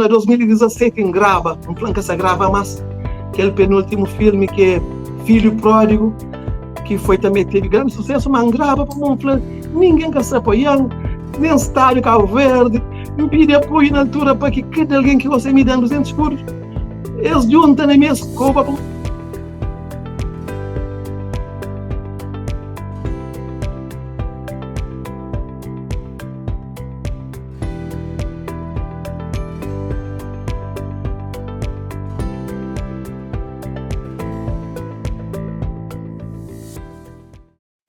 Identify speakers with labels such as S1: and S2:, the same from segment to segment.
S1: Em 2017 em grava, um plano que se grava mais, aquele penúltimo filme que é Filho Pródigo, que foi também teve grande sucesso, mas grava para um plano, ninguém quer se apoiar, nem estádio Cabo Verde, me pedi apoio na altura para que cada alguém que você me dá 200 euros, eles juntam na minha escova.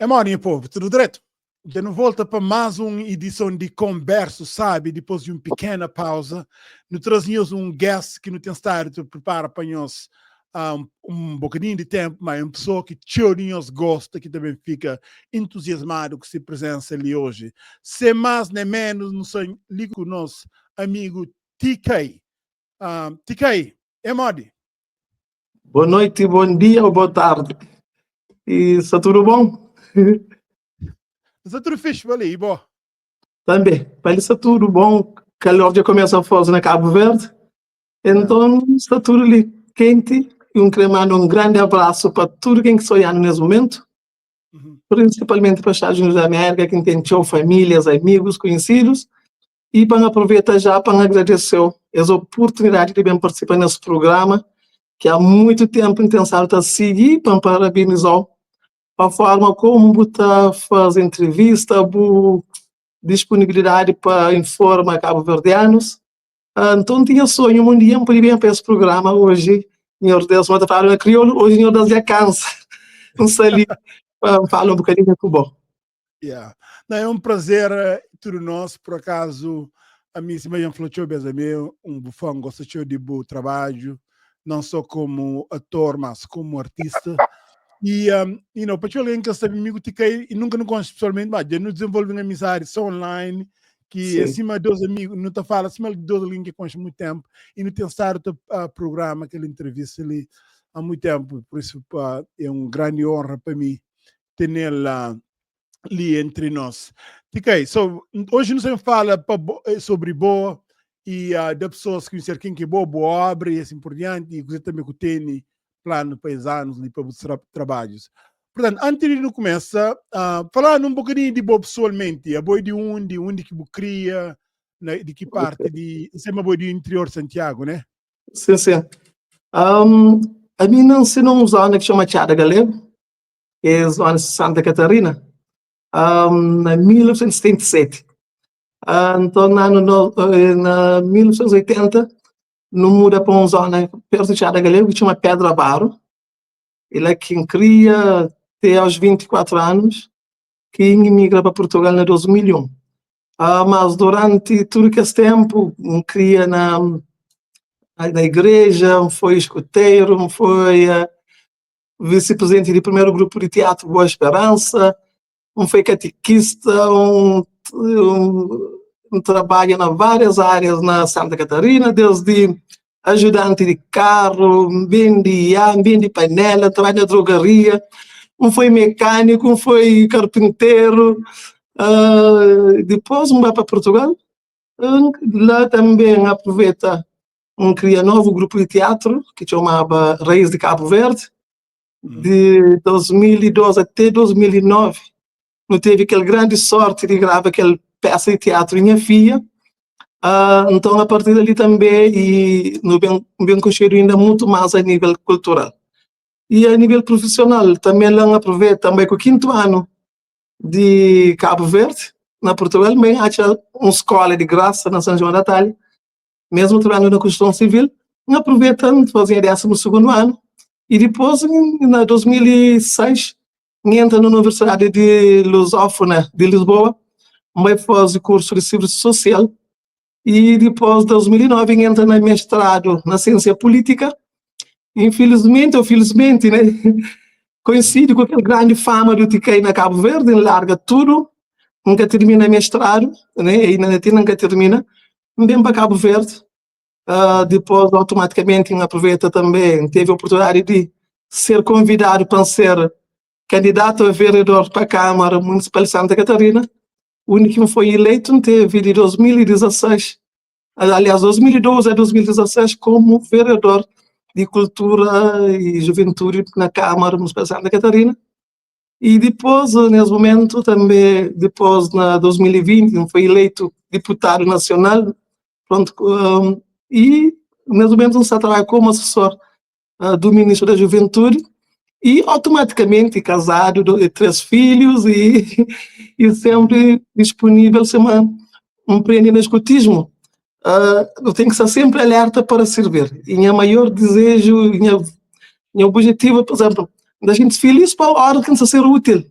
S2: É Marinho, povo, tudo direito? De novo volta para mais uma edição de Converso, sabe? Depois de uma pequena pausa, nós trazemos um guest que não tem estado a preparar para nós um bocadinho de tempo, mas uma pessoa que nós gosta, que também fica entusiasmado com sua presença ali hoje. Sem mais nem menos, não sou ligo com o nosso amigo TK. TK, é Modi?
S1: Boa noite, bom dia ou boa tarde. E está tudo bom?
S2: Está tudo fixe, valeu, bom.
S1: Também, para ele está tudo bom. Calor já começa a fazer na Cabo Verde. Então, está tudo ali quente. E quero mandar um grande abraço para tudo quem está olhando nesse momento. Principalmente para os Estados Unidos da América, quem tem famílias, amigos, conhecidos. E para aproveitar já para agradecer essa oportunidade de bem participar nesse programa, que há muito tempo intensado a seguir, para parabenizar a forma como está fazendo entrevista, disponibilidade para informar cabo-verdianos. Então, tinha sonho um dia para ir bem para esse programa hoje. Senhor Deus, mas falo na crioulo, hoje senhor Deus já cansa. Não sei ali, fala um bocadinho de Cuba.
S2: Yeah. Não, é um prazer, tudo nosso, por acaso, a mim se me falou um bufão, gosto de bom trabalho, não só como ator, mas como artista. E, para alguém que sabe comigo, e nunca não conheço pessoalmente, mas já não desenvolve uma amizade só online, que
S1: Sim.
S2: acima de dois amigos, não te fala, acima de dois alguém que conhece há muito tempo, e não tem estado a programa, aquela entrevista ali há muito tempo, por isso é uma grande honra para mim ter ela ali entre nós. Hoje não se fala sobre boa e de pessoas que conhecer quem que é boa abre e assim por diante, e você também que tem plano para os anos e para os trabalhos. Portanto, antes de começar, falar um bocadinho de boa pessoalmente, a boa de onde que você cria, de que parte, sempre a boa do interior de Santiago, né?
S1: Sim, sim. A mim não se não zona que chama Tiada Galego, que é a zona de Santa Catarina, em 1977. Então, na 1980, não muda para uma zona perto de Tiada Galego, que chama Pedra Barro. Ele é quem cria até aos 24 anos, que imigra para Portugal em 2001. Mas durante todo esse tempo, cria na igreja, foi escoteiro, foi vice-presidente do primeiro grupo de teatro Boa Esperança, foi catequista, trabalha em várias áreas na Santa Catarina, desde ajudante de carro, vende panela, trabalha na drogaria, foi mecânico, foi carpinteiro. Depois vai para Portugal, lá também aproveita cria novo grupo de teatro que chamava Reis de Cabo Verde, de 2012 até 2009. Não teve aquela grande sorte de gravar aquela peça de teatro Minha Filha. Então, a partir dali também, e no bem conhecido ainda muito mais a nível cultural. E a nível profissional, também lá aproveita também com o 5º ano de Cabo Verde, na Portugal, também há uma escola de graça na São João da Talha, mesmo trabalhando na construção civil, aproveitando, fazia 12º ano, e depois, em 2006, entra na Universidade de Lusófona de Lisboa, vai fazer curso de Serviço Social, e depois, em 2009, entra no mestrado na Ciência Política. Infelizmente ou felizmente, né, coincide com aquela grande fama do TK na Cabo Verde, larga tudo, nunca termina mestrado, né, e nunca termina, vem para Cabo Verde. Depois, automaticamente, aproveita também, teve a oportunidade de ser convidado para ser candidato a vereador para a Câmara Municipal de Santa Catarina. O único que foi eleito teve de 2016 aliás, 2012 a 2016, como vereador de Cultura e Juventude na Câmara Municipal de Santa Catarina. E depois, nesse momento, também, depois, na 2020, foi eleito deputado nacional. Pronto, e, nesse momento, está a trabalhar como assessor do Ministro da Juventude e, automaticamente, casado, 3 filhos e sempre disponível, se empreende no escutismo. Eu tenho que estar sempre alerta para servir. E meu maior desejo, meu objetivo, por exemplo, da gente feliz para a hora que ser útil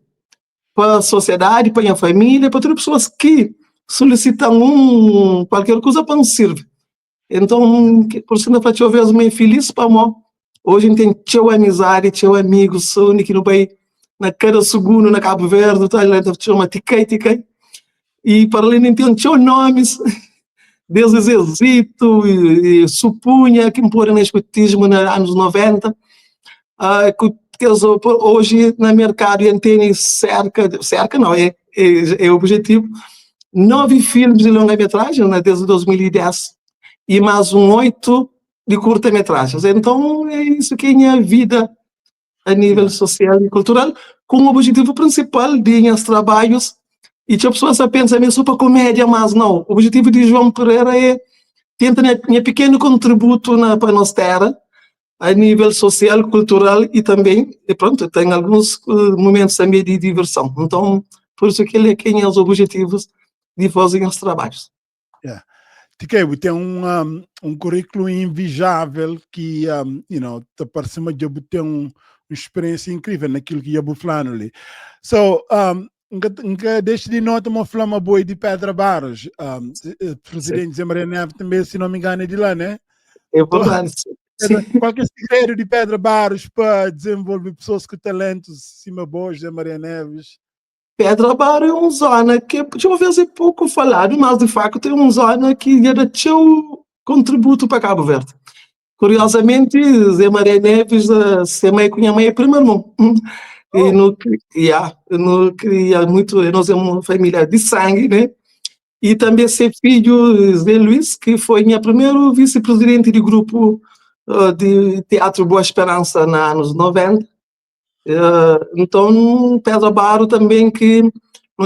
S1: para a sociedade, para a família, para todas as pessoas que solicitam qualquer coisa para nos servir. Então, por isso, eu falei, eu vejo meio feliz para mim. Hoje a gente tem teu amizade, teu amigo, sou que não vai na cada segundo na Cabo Verde, tá lá, chama Tiquei. E para além de ter teu nomes, desde Zezito e Supunha, que me pôr no escutismo nos anos 90, que hoje no mercado tem cerca não, é o objetivo, 9 filmes de longa-metragem, né, desde 2010, e mais 8 de curta-metragens. Então, é isso que é a minha vida a nível social e cultural, com o objetivo principal de meus trabalhos. E tinha pessoas a pensar só para comédia, mas não. O objetivo de João Pereira é tentar um pequeno contributo para a nossa terra, a nível social, cultural e também, e pronto, tem alguns momentos também de diversão. Então, por isso que ele é quem é os objetivos de fazer os trabalhos.
S2: Tiquei, tem currículo invejável que, te parece que tem uma experiência incrível naquilo que eu falando ali. So, nunca deixe de notar uma flama boa de Pedra Barros. Presidente Zé Maria Neves também, se não me engano, é de lá, né?
S1: É verdade.
S2: Qual que é o segredo de Pedra Barros para desenvolver pessoas com talentos cima boas, Zé Maria Neves?
S1: Pedra Barros é uma zona que, deixa eu ver se é pouco falado, mas de facto é uma zona que dá seu contributo para Cabo Verde. Curiosamente, Zé Maria Neves se mãe com a mãe é primeiro irmão. E não queria muito, nós somos uma família de sangue, né? E também ser filho de Luiz, que foi minha primeiro vice-presidente do grupo de Teatro Boa Esperança nos anos 90. Então, Pedra Barros também, que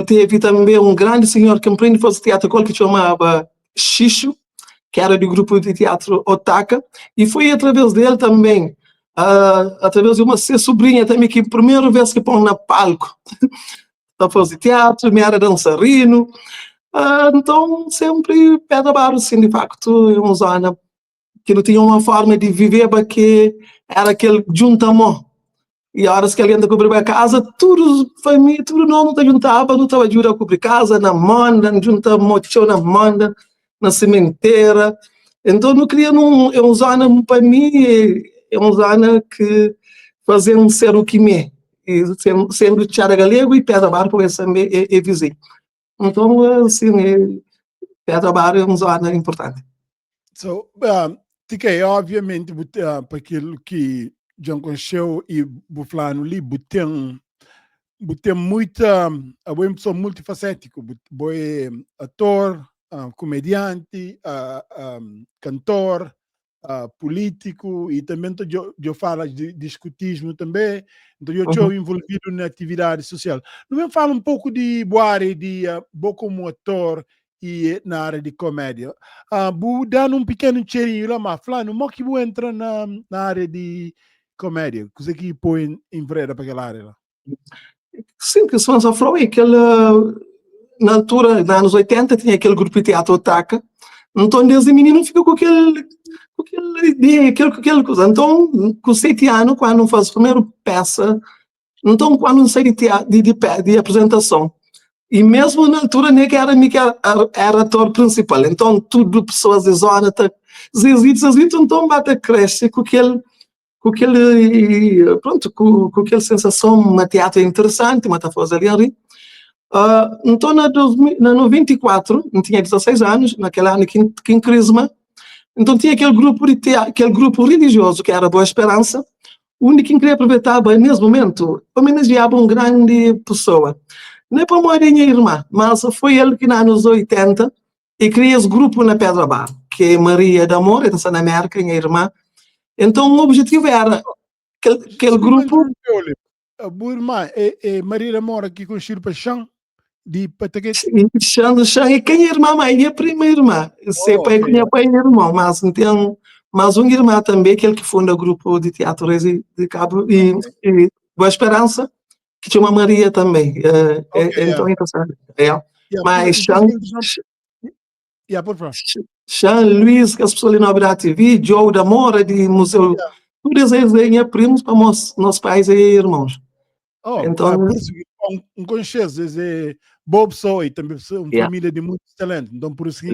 S1: teve também um grande senhor que aprende a fazer teatro, que chamava Xixo, que era do grupo de teatro Otaka, e foi através dele também, através de uma sobrinha também, que a primeira vez que põe na palco para fazer teatro, me era dançarino. Então, sempre Pedra Barros, sim, de facto, é uma zona que não tinha uma forma de viver, porque era aquele juntamento. E a horas que ele anda a cobrir a casa, tudo, família, tudo não está juntava, não estava a cobrir casa, na manda, junta mochão na manda, na sementeira. Então, não queria, é uma zona, para mim, é uma zona que fazia um ser o que me é. Sendo Tiara Galego e Pedra Barros, por isso é vizinho. Então, assim, Pedra Barros é uma zona importante.
S2: So, Tiquei, obviamente, para aquilo que John conheceu e Buflano ali, tem muita, uma pessoa multifacética, é ator, comediante, cantor, político, e também eu falo de escutismo também, então eu estou envolvido na atividade social. Não me fala um pouco de Boari, de como ator e na área de comédia. Dando um pequeno cheirinho lá, mas Flano, como que você entra na área de comédia? O que põe em vereda para aquela área lá?
S1: Sim, que são só falou na altura, nos anos 80, tinha aquele grupo de teatro Otaka. Então, desde menino, fica com aquele ideia, aquela coisa. Então, com 7 anos, quando faz a primeira peça, então, quando saí de apresentação, e mesmo na altura, nem que era ator principal. Então, tudo, pessoas de zona, zezito, então, bate cresce com aquela sensação, uma teatro interessante, uma coisa ali. Então, na 94, eu tinha 16 anos, naquele ano que em Crisma, então tinha aquele grupo religioso, que era Boa Esperança, onde quem queria aproveitar, nesse momento, homenageava uma grande pessoa. Não é para morrer minha irmã, mas foi ele que, nos anos 80, e criou esse grupo na Pedra Barros, que é Maria da Moura, está na América, minha irmã. Então, o objetivo era aquele grupo...
S2: A boa irmã é Maria da Moura aqui com o Shirpa Chan, de Pataguete.
S1: Chan, e quem é irmã, mãe? É a prima irmã. Sei pai que minha pai é irmão, mas tem mais uma irmã também, aquele que funda o grupo de teatro de Cabo e Boa Esperança, que chama Maria também. Então, interessante. Mas Chan, Luiz, que as pessoas ali na Obra TV, Joe da Moura, de Museu, todos eles aí primos para nossos pais e irmãos.
S2: Então, por isso, um conhecido, é Bob Soy, também uma família de muitos talentos. Então, por isso que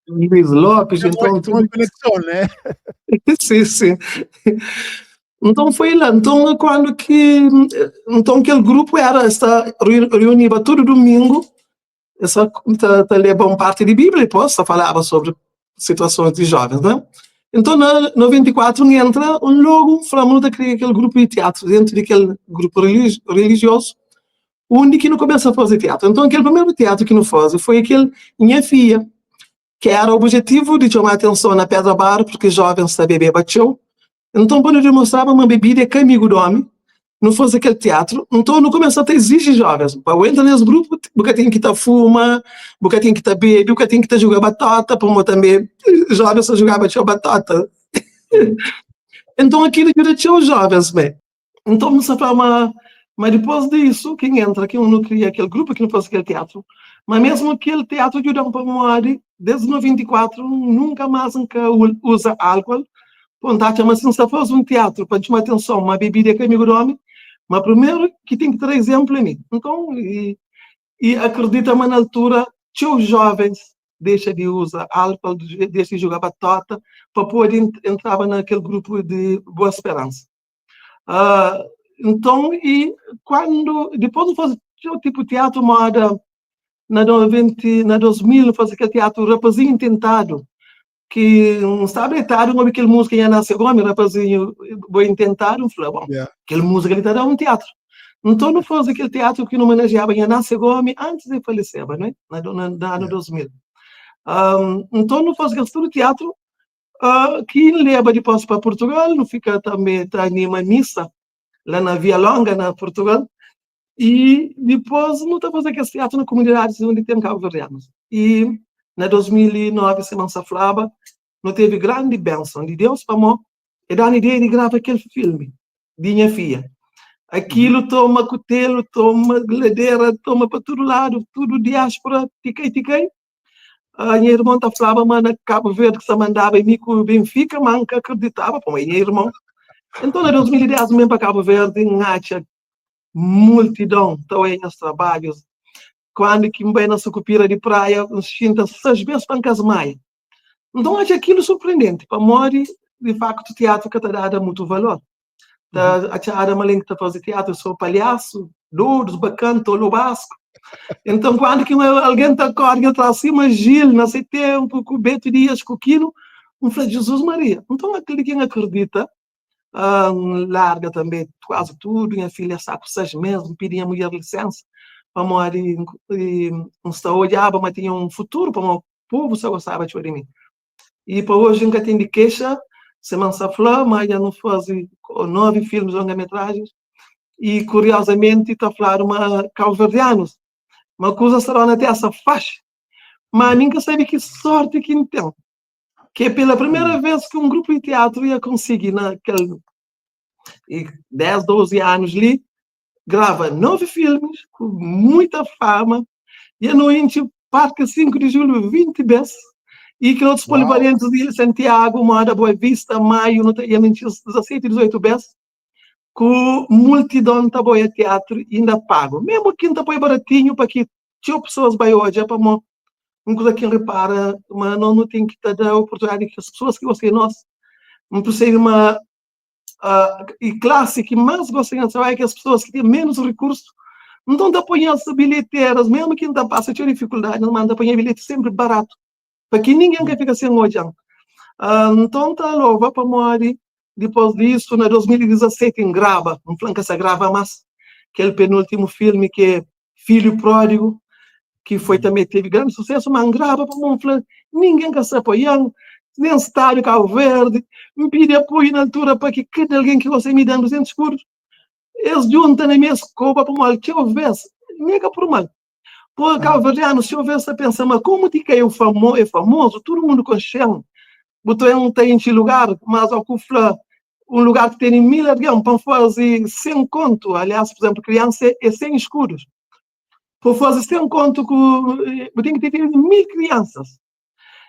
S1: Luiz Lopes, então...
S2: uma conexão, né?
S1: Sim. Então foi lá, então quando que aquele grupo reunia todo domingo, levava parte de Bíblia e depois falava sobre situações de jovens, né? Então na 94 entra logo falamos de criar aquele grupo de teatro dentro daquele grupo religioso, onde que não começa a fazer teatro. Então aquele primeiro teatro que não faz foi aquele Minha Filha, que era o objetivo de chamar atenção na Pedra Bar, porque jovens da bebê bateu. Então, quando eu demonstrava uma bebida que amigo do homem, não fosse aquele teatro, então não começou a exigir jovens. Para entrar nesse grupo, porque tem que estar fuma, porque tem que estar bebe, porque tem que estar jogar batata, como também jovens só jogavam batata. Então, aquilo direitinho os jovens, bem. Então, não se fala, mas depois disso, quem entra, quem não cria aquele grupo, que não faz aquele teatro, mas mesmo aquele teatro ajuda para morar, desde 94, nunca mais usa álcool. Vontade, mas se não se faz um teatro para chamar atenção, uma bebida que é amigo do homem, mas primeiro que tem que ter exemplo em mim. Então, e acredita-me na altura que os jovens deixam de usar álcool, deixam de jogar batata, para poder entrar naquele grupo de Boa Esperança. Então, e quando, depois de fazer o tipo de teatro, moda, na 2000, fazer aquele teatro Rapazinho Tentado, que está habilitado com aquele música que nasceu como rapazinho, vou tentar, falei, bom, aquele música ali está um teatro. Então não foi aquele teatro que não homenageava Inácio Gomes antes de falecer, não é? No ano 2000. Então não foi aquele teatro que leva depois para Portugal, não fica também, está em uma missa lá na Via Longa, na Portugal, e depois não está fazendo aquele teatro na comunidade onde tem cabo-verdianos. E na 2009, Semana Flava, não teve grande bênção de Deus para nós, e dá a ideia de gravar aquele filme, de Minha Filha. Aquilo toma cutelo, toma gladeira, toma para todo lado, tudo diáspora, tiquei. A minha irmã está falando, mas na Cabo Verde que se mandava em mim com o Benfica, mas nunca acreditava, para minha irmã. Então, em 2010, mesmo para Cabo Verde, acha multidão, estão aí nos trabalhos. Quando que me na sucupira de praia, uns 6 vezes para casar. Então, acho aquilo surpreendente. Para Mori, de facto, o teatro que está dado muito valor. A Malenque está fazendo teatro, sou palhaço, duros, bacana, tolo basco. Então, quando que alguém está correndo atrás de cima, Gil, nesse tempo, com o Beto Dias, com aquilo, fala, Jesus Maria. Então, aquele que acredita, larga também quase tudo, minha filha está com 6 meses, pedia a mulher licença, para Mori, não está olhava, mas tinha um futuro, para o povo só gostava de mim. E para hoje nunca tem de queixa, Semana Flor, mas já não faz 9 filmes longa-metragens. E curiosamente está a falar uma cabo-verdianos. Uma coisa será até essa faixa. Mas nunca sabe que sorte que tem. Que é pela primeira vez que um grupo de teatro ia conseguir, naquele 10, 12 anos ali, grava 9 filmes, com muita fama, e no Parque 5 de Julho 20 vezes. E que outros polivalentes de Santiago, Moda, Boa Vista, Maio, não tinha 17, 18 vezes, com multidão de boia teatro ainda pago. Mesmo que não foi baratinho, para que tinha pessoas vai hoje, para uma coisa que repara, mas não tem que dar a oportunidade que as pessoas que gostam de nós, não precisa uma e classe que mais gostam de trabalhar, que as pessoas que têm menos recursos, não estão apoiando as bilheteiras, mesmo que não passa tinha dificuldade, não manda apoiar bilhete sempre barato. Para que ninguém quer ficar sem olhar. Então, tá louva para morrer. Depois disso, em 2017, em Grava, um flanca se grava mais, aquele penúltimo filme que é Filho Pródigo, que foi também teve grande sucesso, mas grava para Monfla, ninguém que se apoiando, nem estádio Cabo Verde, me pede apoio na altura para que cada alguém que você me dá 200 euros, eles juntam na minha escoba para mal, que houvesse, nega por mal. Por Cabo Verdeano, se houvesse a pensar, mas como que é famoso, todo mundo conhece, botou não tem lugar, mas ocupa um lugar que tem 1000 alguém, para fazer 100 conto, aliás, por exemplo, criança é 100 escuros. Para fazer 100 conto, tem que ter 1000 crianças.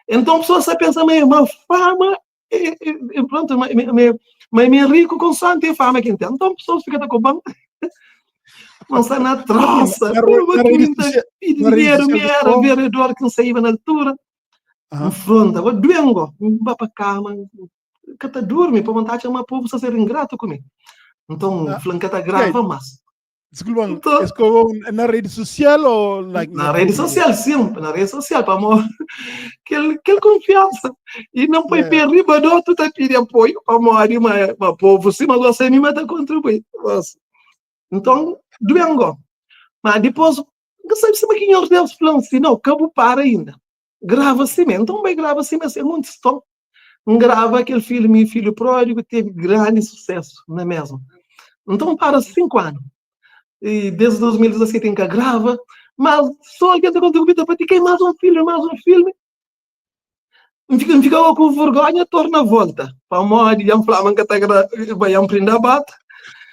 S1: Então, a pessoa se pensa, mas fama, pronto, mas é rico com santo e fama que entende. Então, a pessoa fica com banco, não sai na troça, dinheiro, me era vereador que não saía na altura. Em fronte, agora doengo, vai para cama, que está dorme, para vontade de chamar o povo a ser ingrato comigo. Então, flanqueta grava, mas.
S2: Desculpa, então, na rede social ou
S1: na rede social, sim, na rede social, para amor, aquele confiança. E não foi para riba do outro, tá pedindo apoio para amor, mas povo, sim, mas você me manda contribuir. Então, doengo. Mas depois, não sabe se quem os Deus falam assim, não, cabo para ainda. Grava assim, então vai grava assim, mas é muito stop. Grava aquele filme Filho Pródigo, teve grande sucesso, não é mesmo? Então, para 5 anos. E desde 2017 tem que grava, mas só alguém está contribuindo para ti, que mais um filme. Fica com vergonha, torna a volta. Para a morte, já falavam que vai aprender a bater.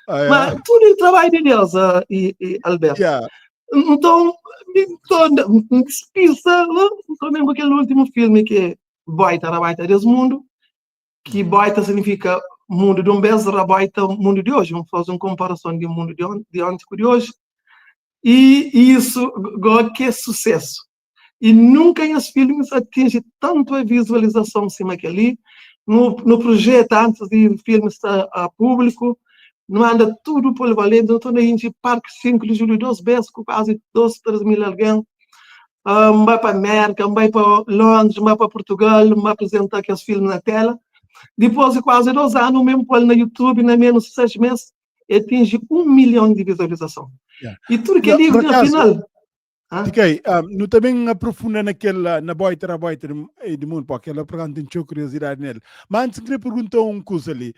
S1: Mas tudo é trabalho de Deus, Alberto. Então, despisa, também com aquele último filme que é Baita desse mundo, que Baita significa mundo de vez, Baita mundo de hoje. Vamos fazer uma comparação de mundo de ontem com de hoje. E isso que é sucesso. E nunca em os filmes atinge tanto a visualização cima que ali. No projeto, antes de filmes a público, não anda tudo polivalente, então a gente Parque 5 de Julho, 2 vezes, com quase 2, 3 mil alguém. Vai para a América, vai para Londres, vai para Portugal, vai apresentar aqueles filmes na tela. Depois de quase 2 anos, mesmo pôr no YouTube, na menos de 6 meses, atinge 1 milhão de visualização. E tudo que livro no final.
S2: Fiquei, não também aprofunda na boita de mundo, porque ela pergunta tem curiosidade nele. Mas antes queria perguntar uma coisa ali.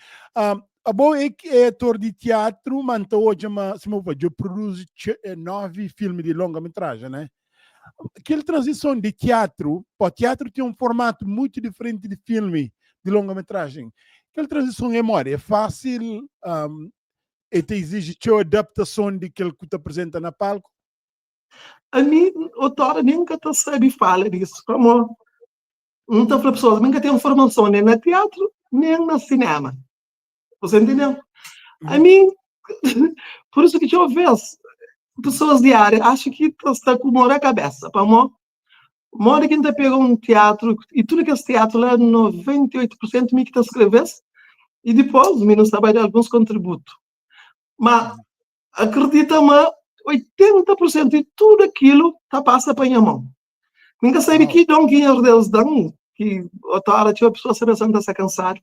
S2: A boa é ator de teatro, mas hoje eu produzo 9 filmes de longa-metragem, né? Aquela transição de teatro, o teatro tem um formato muito diferente de filme de longa-metragem. Aquela transição é fácil, e te exige a adaptação daquilo que te apresenta na palco?
S1: A mim, o Tora nunca sabe falar disso. Como não tem pessoas, nunca tem formação nem no teatro, nem no cinema. Você entendeu? A mim, por isso que eu vejo pessoas de área, acho que está com uma cabeça. Para mora que ainda pega um teatro, e tudo que é teatro lá, 98% me que está escrevendo, e depois, menos trabalho alguns contributos. Mas, acredita-me, 80% de tudo aquilo passa para a minha mão. Ninguém sabe que dom que eles dão, que a hora tinha a pessoa se está cansada.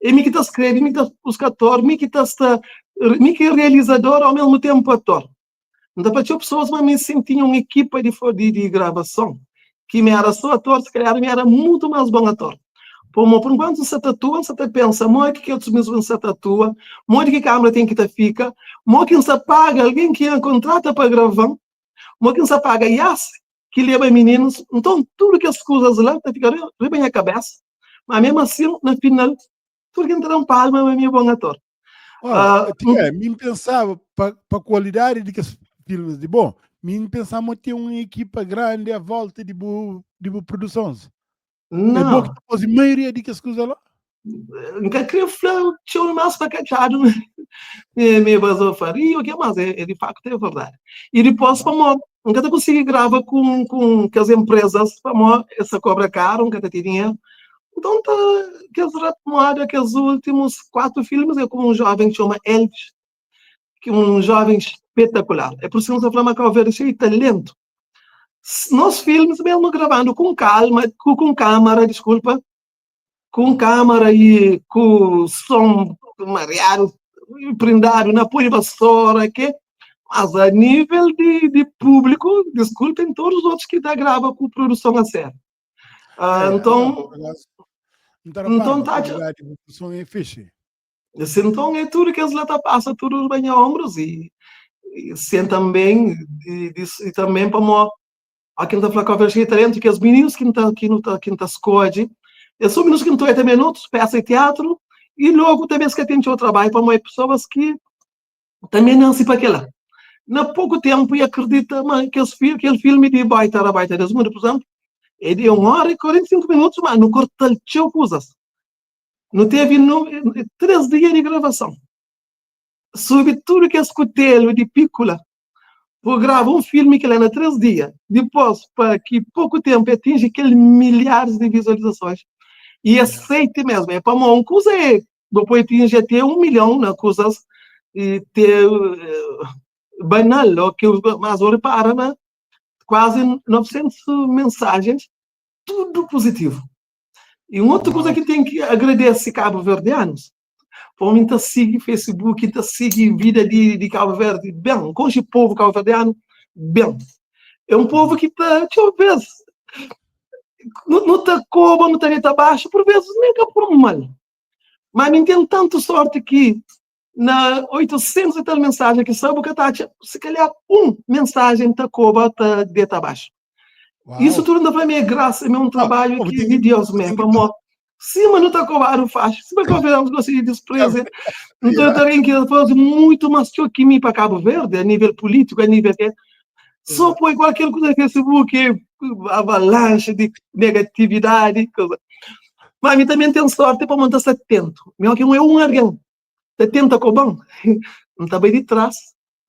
S1: E me que está escrevendo, me que está buscador, me que é realizador ao mesmo tempo ator. Então, para as pessoas, mas me sentiam uma equipa de gravação, que me era só ator, se calhar me era muito mais bom ator. Por enquanto você tatua, você pensa, muito que outros mesmos você tatua, muito que a câmera tem que estar fica, muito que você paga alguém que contrata para gravar, muito que você paga que leva meninos. Então, tudo que as coisas lá fica bem a cabeça. Mas mesmo assim, no final, tudo que entra um palma é meu bom ator.
S2: Me pensava, para a qualidade de filmes de bom, me pensava ter uma equipa grande à volta de produções.
S1: Não.
S2: É bom que depois a maioria de que as coisas lá.
S1: Nunca queria falar, tinha um mais para cachado, me basou faria, o que mais? De facto, é verdade. E depois, nunca consegui gravar com as empresas, essa cobra caro, nunca tem dinheiro. Então, aqueles últimos 4 filmes, é com um jovem que chama Elvis, que é um jovem espetacular. É por isso que nós falamos que houver esse talento. Nos filmes, mesmo gravando com calma, com câmera, desculpa, com câmera e com som mareado, prendado na pulva vassoura, que Mas a nível de público, desculpem todos os outros que da grava com produção a sério. Então,
S2: não está
S1: então
S2: a qualidade de produção é fixe.
S1: Então é tudo que eles lá passa, tudo bem a ombros e sentem bem e também para aqui não está falando conversa de talento que os meninos que não tá escolhe, eles são meninos que não estão 30 minutos, peça e teatro e logo também que tem o trabalho para mais pessoas que também não se para aquela. Na pouco tempo e acredita que aquele filme de baita das mundos, por exemplo, é de 1 hora e 45 minutos, mas não corta tchau coisas. Não teve 3 dias de gravação. Sobre tudo que é escutelo de pícola, vou gravar um filme que lá na 3 dias. Depois, para que pouco tempo atinge aqueles milhares de visualizações. E aceite mesmo. É para uma coisa depois atinge até 1 milhão na coisas e ter banal, que mas repara, né? Quase 900 mensagens, tudo positivo. E uma outra coisa que tem que agradecer cabo-verdianos, para mim está seguir Facebook, está seguir vida de Cabo Verde, bem, com o povo cabo-verdiano, bem. É um povo que está, deixa eu ver, não está coba, não está baixo, por vezes nem cá por mal. Mas não tem tanta sorte que na 800 e tal mensagens que sabe que está, se calhar mensagem está coba, está de baixo. Isso tudo para mim é graça, é um trabalho que de Deus mesmo, amor. Se mas não está cobrado fácil, se vai conversar com você de desprezo, então também que faz muito mais que mim para Cabo Verde, a nível político, a nível que só põe qualquer coisa no Facebook, avalanche de negatividade, coisa. Mas a mim também tem sorte para manter-se atento. Meu que é alguém, atento com o bom, não está bem de trás,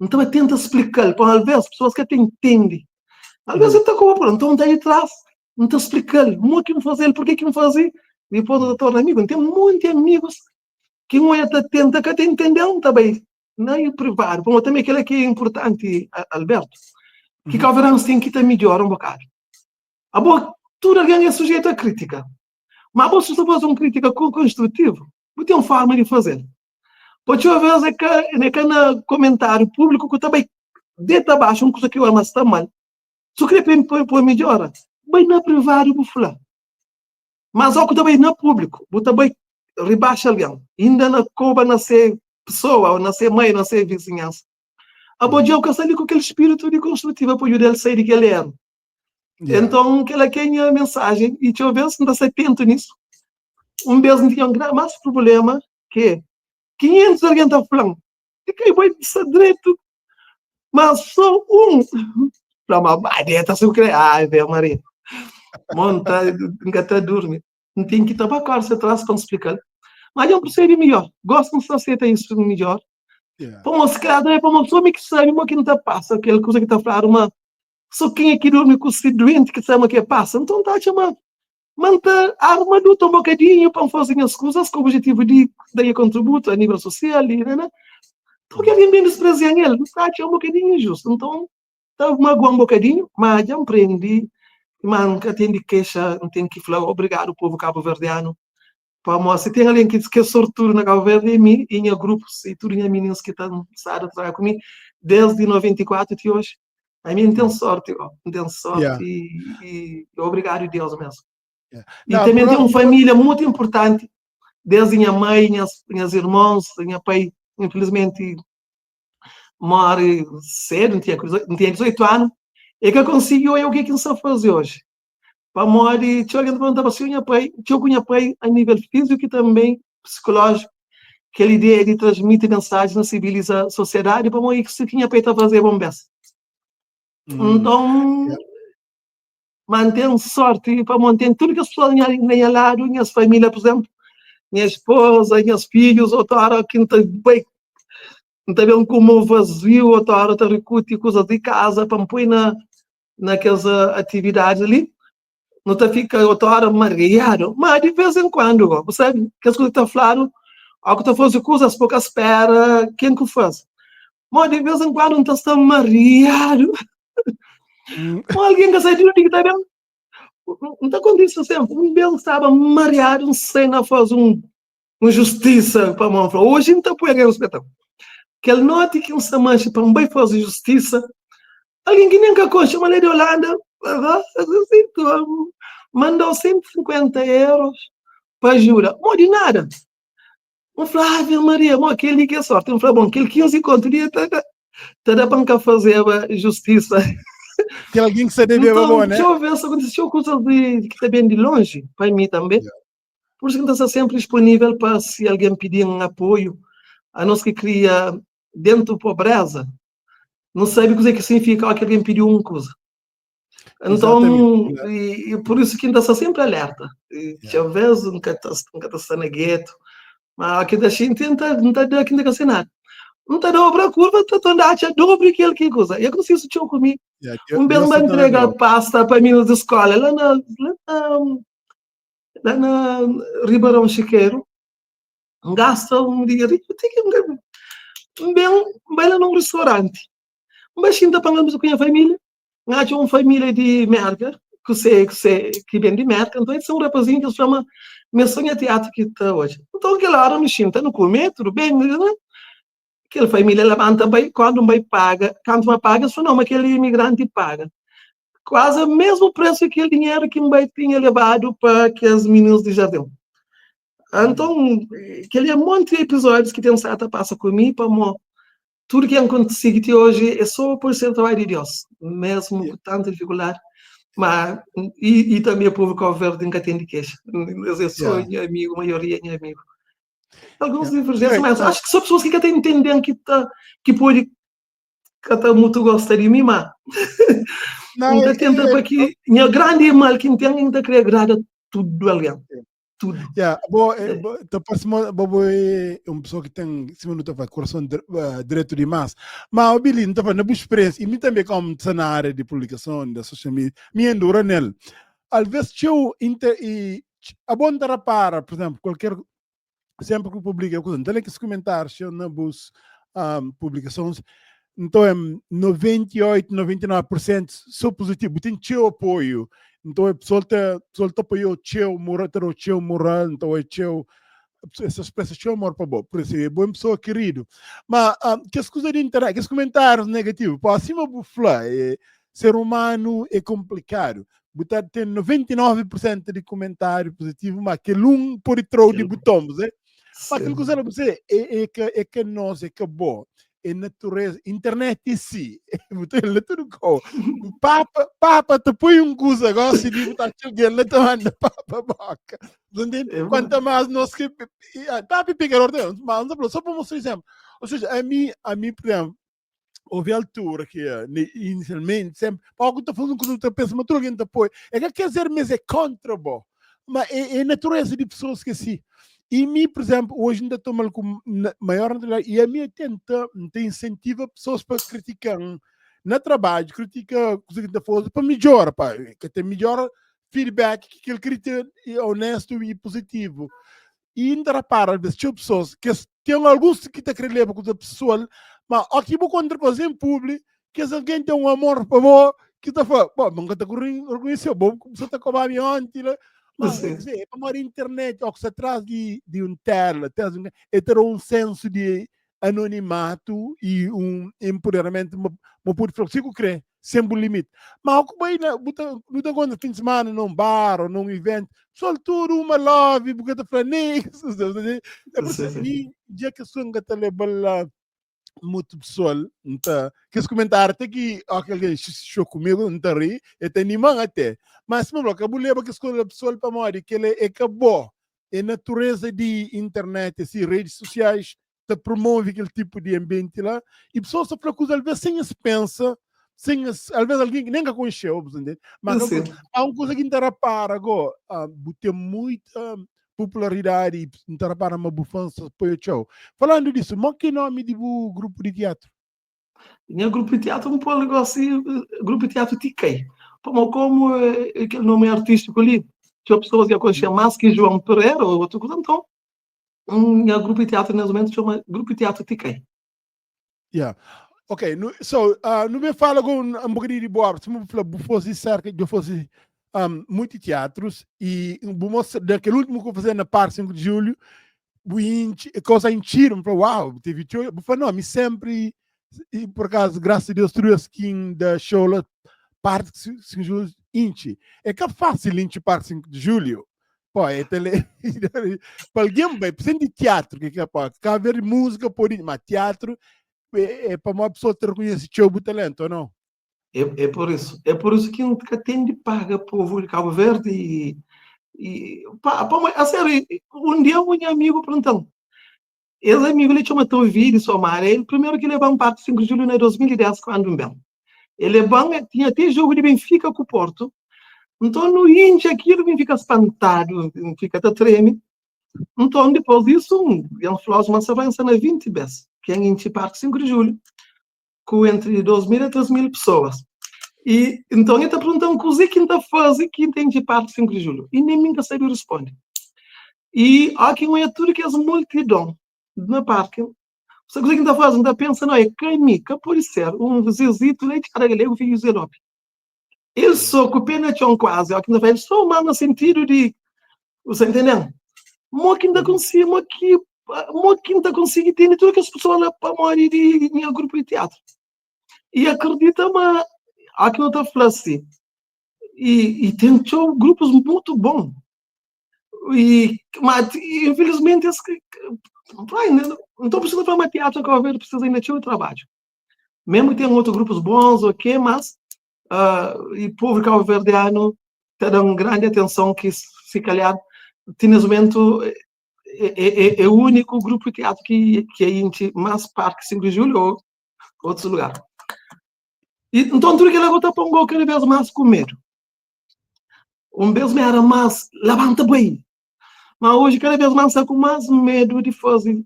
S1: não está atento a explicar, para às vezes pessoas que entendem. Às vezes está com o então está de trás, não está explicando, o que fazer, por que não fazer. Depois do torna amigo, tem muitos amigos que não é atento, que entendendo também, nem privado, como também aquele que é importante, Alberto, que o verão tem que estar melhor um bocado. A boa, tudo alguém é sujeito a crítica, mas você só faz uma crítica construtiva, não tem uma forma de fazer. Pode haver que no comentário público que também deita abaixo uma coisa que eu amo está mal. Se eu queria pôr melhor, bem na privado, vou falar. Mas ao que também na público, vou também rebaixa alguém. Ainda na coba na ser pessoa, ou na ser mãe, na ser vizinhança. A boa dia, eu com aquele espírito de construtiva para ajudar ele a sair de que ele era. Então, que ela tem a mensagem, e deixa eu ver se não está atento nisso. Um beijo não tinha mais problema que 500 alguém está falando. E que vai direito, mas só para uma bareta, se eu querer. Ai, velho, Maria. Monta, engatar dormir. Não tem que estar para cá, você traz para explicar. Mas é um procedimento melhor. Gosto de fazer isso melhor. Para uma escada, é para uma pessoa que sabe o que não está passa, aquela coisa que está a falar, uma. Só quem é que dorme com o doente que sabe o que passa. Então está a chamar. Manta a armadura um bocadinho para fazer as coisas com o objetivo de dar contributo a nível social, né? Então, que alguém bem desprezia ele, está a um bocadinho justo. Então, está magoando um bocadinho, mas já aprendi. Mas tem de queixa, não tem que falar obrigado, povo cabo-verdiano. Se tem alguém que é sortudo na Cabo Verde, é mim, e grupos, e tudo em meninos que estão a trabalhar comigo, desde 94 até hoje. A mim tem sorte, e obrigado a Deus mesmo. E também tem uma família muito importante, desde minha mãe, minhas irmãos, minha pai, infelizmente, morre cedo, não tinha 18 anos, e que conseguiu o que não sabe fazer hoje. Para morrer, tinha alguém perguntava se tinha pai a nível físico e também psicológico, que a ideia de transmitir mensagens na civiliza sociedade, para morrer que se tinha pai a fazer bombas. Então, mantém sorte para manter tudo que as pessoas nem ao lado, minhas famílias, por exemplo, minha esposa, meus filhos, outra hora que não está bem, não está bem como vazio, outra hora está recute coisas de casa para me pôr naquelas atividades ali. Não está fica outra hora mareado, mas de vez em quando, sabe? Que as coisas estão falando, algo está fazendo coisas pouca espera, quem que faz? Mas de vez em quando não está mareado. Alguém que sai de onde está bem? Não está acontecendo sempre. Um belo estava mareado, não sei, não faz uma justiça para a mão. Hoje não está por aí no espetáculo. que ele note que um samanche para um bem fazer justiça, alguém que nem que concha, uma lei de Holanda, mandou 150 euros para a jura, não de nada. Um Flávio Maria, aquele que é sorte, um Flávio, aquele 15 conto, toda a banca fazer a justiça.
S2: Que alguém que se deve
S1: Então,
S2: né?
S1: deixa eu ver se aconteceu coisa que está bem de longe, para mim também.
S2: Yeah.
S1: Por isso que está sempre disponível para se alguém pedir um apoio, a nós que cria dentro da pobreza, não sabe o que significa que alguém pediu uma coisa. Então, e por isso que ainda está sempre alerta. Deixa eu ver se nunca está na gueto, mas aqui da gente não está aqui na nada. Não está dobra a curva, está a dobra aquele que coisa. Eu consigo isso comigo. Bem vai entregar pasta para mim da escola, lá na Ribeirão Chiqueiro, gasta dinheiro, vai lá num restaurante, mas ainda falamos com a família, tinha uma família de merda, que vem de merda, então esse é um rapazinho que se chama Messonha Teatro que está hoje. Então aquela hora me sinta no comer, tudo bem, né? Aquela família levanta, quando vai paga, quando vai paga, só não, aquele imigrante paga. Quase o mesmo preço que aquele dinheiro que o pai tinha levado para que as meninas de jardim. Então, aquele monte de episódios que tem certa passa comigo, para tudo que acontece aqui hoje é só por ser trabalho de Deus, mesmo com tanta dificuldade. Mas, e também o povo que verde nunca tem de queixa. Eu sou amigo, a maioria é amigo. Alguns divergências, mas acho que são pessoas que até entendem que pode que até muito gosta de mim, mas ainda tenta para que o grande mal que tem ainda querer agradar tudo alguém. Tudo.
S2: Então parece uma pessoa que tem 5 minutos para coração direto demais. Mas o Billy não na busca experiência e mim também como está na área de publicação da social media, me endura nele. Às vezes eu a bom para, por exemplo, qualquer sempre que publica coisa, tem que se comentar na bus publicações. Então, 98, 99% sou positivo, tem seu apoio. Então, a pessoa apoiou o seu moral, então é seu, essas peças seu amor para bom. Por isso, é boa pessoa querido. Mas, que as coisas de internet, que os comentários negativos, para acima do ser humano é complicado. Botar tem 99% de comentário positivo, mas que um por trás de botões, mas aquilo que eu quero dizer é que nós é que é bom. É natureza, internet em si, tudo com papa te põe coisa agora se diz botar alguém lá tomando papa boca, quanto mais nós que papa pegar ordem, mas só para mostrar exemplo, ou seja, a mim por exemplo, houve altura que inicialmente sempre, algo está falando com outra pessoa, mas tu alguém te apoia, é que quer dizer, mas é contra bom, mas é natureza de pessoas que sim. E mim, por exemplo, hoje ainda estou mal com maior e a minha tenta incentiva pessoas para criticar no trabalho, critica coisa que está fazendo para melhorar, que tem melhor feedback, que ele critica é honesto e positivo. E ainda para, às vezes, tinha pessoas que tem alguns que está querendo levar com a pessoa, mas aqui vou contra coisa em público, que se alguém tem um amor para você, que está falando, bom, nunca está reconhecendo, bom, você está com a minha ontem, mas é para a internet, ou que se atrás de tela, é ter um senso de anonimato e um empoderamento, mas pode falar, se eu creio, sempre um limite. Mas o que vai não está quando fim de semana num bar ou num evento, só tudo uma love, porque está falando, nem isso, é por isso que já que a sua está levando muito pessoal, então, que esse comentário até que alguém chocou comigo, não está ri, até animando até. Mas, meu bloco, eu levo que escolha pessoal para morrer, que ele acabou. A natureza de internet, assim, redes sociais, te promove aquele tipo de ambiente lá, e pessoas só procuram, às vezes, sem se pensa, às vezes alguém que nem conheceu, mas há uma coisa que interessa para agora, tem muita popularidade e não para uma bufança apoio show. Falando disso, mas que nome de grupo de teatro?
S1: Tinha grupo de teatro, um pouco assim, grupo de teatro Tiquei. Como aquele nome artístico ali, tinha pessoas que conheciam mais que João Pereira ou outro coisa, então, grupo de teatro, nesse momento, chama grupo de teatro Tiquei.
S2: Yeah. Ok, não me fala com um bocadinho de boa, se eu fosse cerca, eu fosse muito teatros e daquele último que eu fiz na Par 5 de julho, coisa em tiro, uau, teve tio, não, me sempre, e por acaso, graças a Deus, tudo skin da show, parte 5 de julho, inchi. É que é fácil inchi parte 5 de julho. Pô, é tele... para alguém, vai, precisa de teatro, que é para cá ver música, por isso, mas teatro é para uma pessoa ter reconhecido o talento, ou não?
S1: É por isso. É por isso que nunca tem de pagar povo de Cabo Verde a sério, um dia um amigo perguntou, esse amigo ele chama teu vídeo, somar, ele primeiro que levou um parte 5 de julho de 2010, quando ele é bom, tinha até jogo de Benfica com o Porto, então no índio aquilo fica espantado, fica até treme, então depois disso, ele falou, mas você vai ensinar 20 vezes, que é em parte 5 de julho, com entre 2.000 e 3.000 pessoas. E então ele está perguntando o que está fazendo que tem de parte 5 de julho. E nem nunca sabe responder. E aqui é tudo que é multidão na parque. Você que está fazendo, está pensando, é química, pode ser um zizito leite caralho, filho zelope. Ele só com pena de quase, aqui não faz só mal no sentido de, você entendeu? Mo que ainda consigo, mo que ainda consigo ter tudo que as pessoas lá para morrer de grupo de teatro. E acredita, mas aqui não está falando assim. E tem grupos muito bons. Mas, infelizmente, não estou precisando fazer teatro que eu vejo, precisa ainda de trabalho. Mesmo que tenham outros grupos bons, ok, mas e o povo cabo-verdiano está dando grande atenção que, se calhar, nesse momento, é o único grupo de teatro que a gente mais Parque 5 de Julho ou outros lugares. E, então, tudo que ela está pondo cada vez mais com medo. Vez me era mais, levanta bem. Mas hoje, cada vez mais, está com mais medo de fazer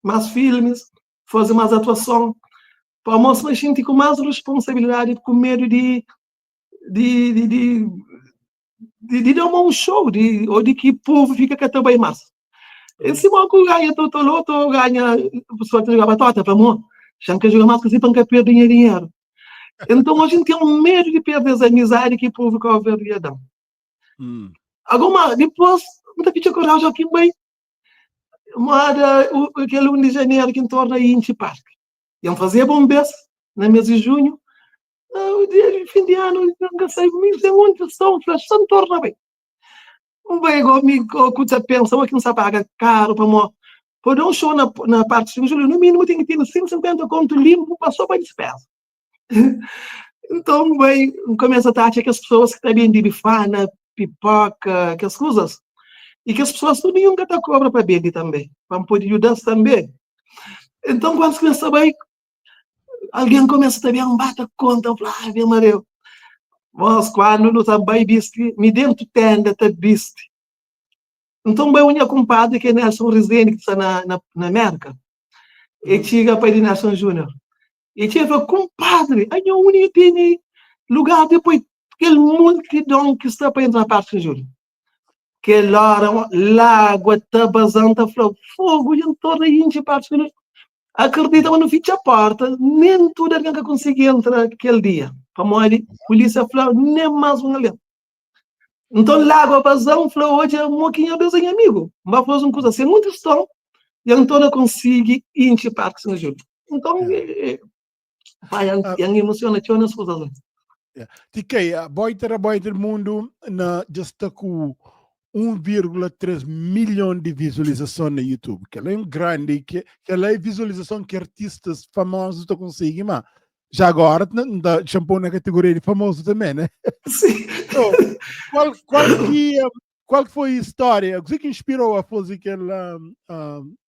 S1: mais filmes, fazer mais atuação. Para mostrar a gente com mais responsabilidade, com medo de dar um show, ou de que o povo fica com também mais. Esse moco ganha, todo ganha, a pessoa que joga batata, para mim, já que joga mais que se para perder dinheiro. Então, a gente tem um medo de perder essa amizade que o povo que vai dar. Agora, depois, não tem coragem aqui bem. Mas aquele 1 de janeiro que torna aí em Parque. Iam fazer bombas no mês de junho. O dia de fim de ano, não sei como isso é muito som, não torna bem. Bem, igual que você pensa, que não se paga caro para dar um show na parte de julho, no mínimo tem que ter 150 conto limpo para só para despesa. Então, bem, começa a taxa que as pessoas que também de bifana, pipoca, que as coisas, e que as pessoas tudo nunca está cobra para beber também, para poder ajudar também. Então, quando começa bem, alguém começa também a bater conta, meu marido. Mas quando não está bem visto, me dentro tenda está visto. Então, bem, minha compadre, que é Nelson Rezende, que está na América, e chega para ele Nelson Júnior. E chega, compadre, a minha única tem lugar depois, aquele multidão que está para entrar na parte de Júnior. Que lá, água está basando, fogo, e em torno aí, em parte de Júnior. Acredita, mas não fica a porta, nem tudo alguém que conseguia entrar aquele dia. Para morrer, a polícia falou, nem mais um ali. Então, lá, a vazão, falou, hoje é um pouquinho Deus em amigo. Mas faz uma coisa assim, muito estão, e então não consegue ir em Parque São Júlio. Então, vai, emociona, tinha umas coisas.
S2: TK, a boiter mundo já está com 1,3 milhão de visualizações no YouTube, que ela é um grande, que ela é visualização que artistas famosos estão conseguindo, mas já agora dá shampoo na categoria de famoso também, né?
S1: Sim.
S2: Então, qual foi a história? O que inspirou a fazer aquela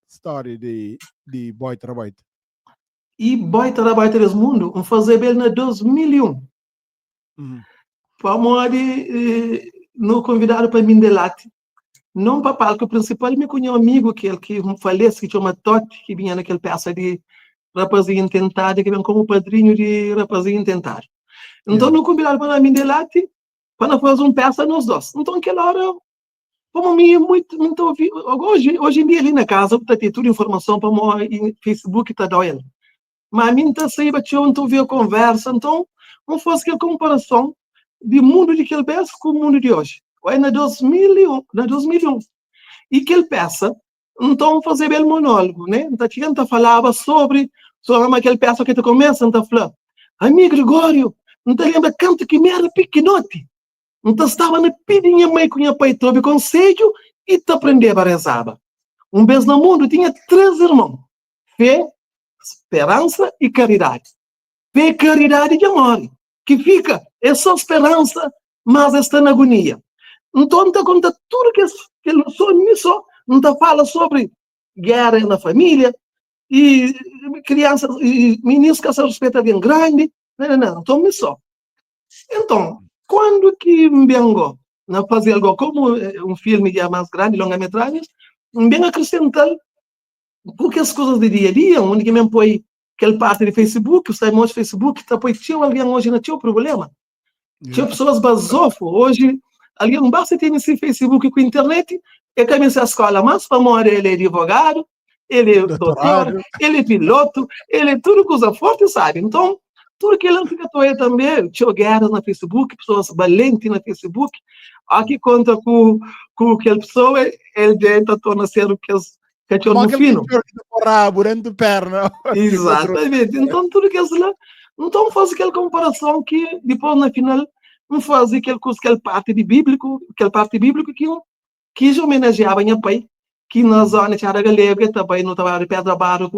S2: história de Boy Trabalho?
S1: E Boy Trabalho desse mundo, fazer ele na 2001. Para morrer, não convidaram para mim de late. Não para o palco principal, me conheceu um amigo que falece, que chama Totti, que vinha naquele peça de Rapazinho Intentado, que vem como padrinho de Rapazinho Intentado. Então, não convidaram para mim de late, para fazer peça nós dois. Então, aquela hora, como me muito hoje em dia, ali na casa, está ter toda informação para o Facebook, está doendo. Mas a mim está saindo, então, ver a conversa. Então, não fosse aquela comparação de mundo de aquele peça com o mundo de hoje. Foi na 2001. E aquele peça, então fazer bem monólogo, né? Então, a gente falava sobre aquele peça que tu começa a falar. Amigo Gregório, não te lembra canto que me era pequenote? Então estava na pedinha mãe com a pai trouxe conselho e te aprendeva a rezar. Vez no mundo tinha 3 irmãos. Fé, esperança e caridade. Fé, caridade e amor. Que fica, é só esperança, mas está na agonia. Então, te conta tudo que ele sonha nisso. Não te fala sobre guerra na família e crianças e meninos que se respeitam bem grande. Não. Então, nisso. Então, quando que vengo a fazer algo como um filme já mais grande, longa-metragem, vengo acrescentar poucas coisas de dia a dia, onde que me põe aquela parte de Facebook, os de Facebook, tá põe tinha alguém hoje não tinha problema. Tinha pessoas basofo, hoje, alguém não basta ter esse Facebook com internet, e começa a escola, mas para morrer ele é advogado, ele é doutor, ele é piloto, ele é tudo coisa forte, sabe? Então, tudo que ele fica também, tinha guerras na Facebook, pessoas valentes na Facebook, aqui conta com aquela pessoa, ele tenta tornar-se o que é no fino.
S2: Durante perna.
S1: Exatamente. Então, tudo que é lá, então faz aquela comparação que depois, na final, não faz aquela parte de bíblico, que já homenageava minha pai, que na zona de Aragalega, também não estava de pedra barro,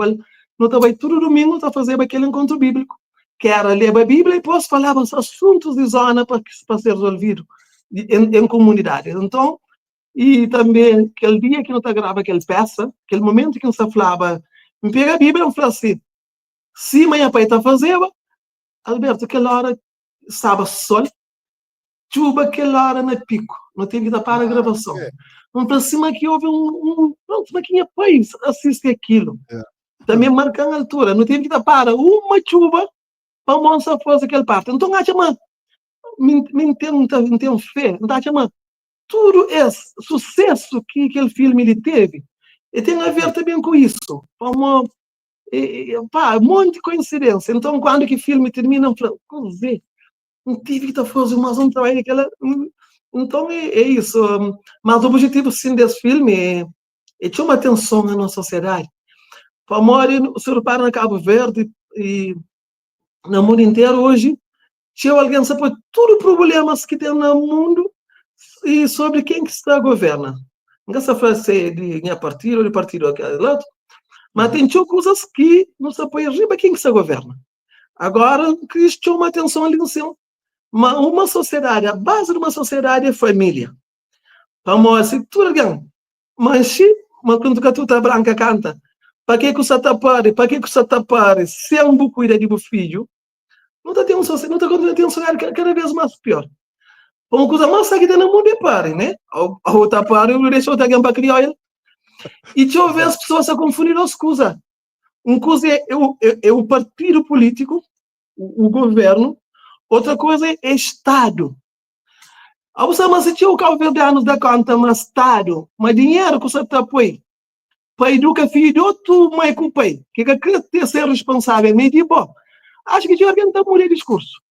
S1: não estava todo domingo a fazer aquele encontro bíblico, que era ler a Bíblia e depois falava os assuntos de zona para ser resolvido em comunidade. Então, e também aquele dia que não está grava aquela peça, aquele momento que não se falava, me pega a Bíblia e fala assim, se minha pai está fazendo, Alberto, aquela hora estava sol, chuva aquela hora na pico, não teve que dar para a gravação. Então, para cima que houve pronto, mas quem é pai assiste aquilo. Também marca a altura, não teve que dar para uma chuva para a moça fazer aquela parte. Então, acha, mano, me tem fé, não acha, mano, tudo esse sucesso que aquele filme ele teve, e tem a ver também com isso. Um monte de coincidência. Então, quando que o filme termina, eu falo, não tive que fazer mais um trabalho daquela. Então, é isso. Mas o objetivo, sim, desse filme é chamar atenção na nossa sociedade. Para morrer, se repara na Cabo Verde e no mundo inteiro hoje, se alguém sabe todos os problemas que tem no mundo e sobre quem que está a governar. Não se faz de minha partido ou de partido aquele lado, mas tem coisas que não se pode arriba quem que se governa. Agora, que chama atenção ali no céu. Uma sociedade, a base de uma sociedade é família. Vamos assim, tudo alguém. Mas se uma conta branca canta, para que você está pare? Para que você está pare? Se é um bom cuida de um filho, não está tendo um cenário cada vez mais pior. Uma coisa mais que tem no mundo é pare, né? A outra pare, eu deixo outra alguém para criar ele. E deixa eu ver as pessoas a confundir as coisas. Uma coisa é o partido político, o governo, outra coisa é Estado. A você mas se tinha o Cabo Verde anos da conta, mas Estado, mas dinheiro que você está põe, para educar filho de outro mãe com o pai, que quer ter ser responsável, me diz, bom, acho que já alguém está mudando discurso.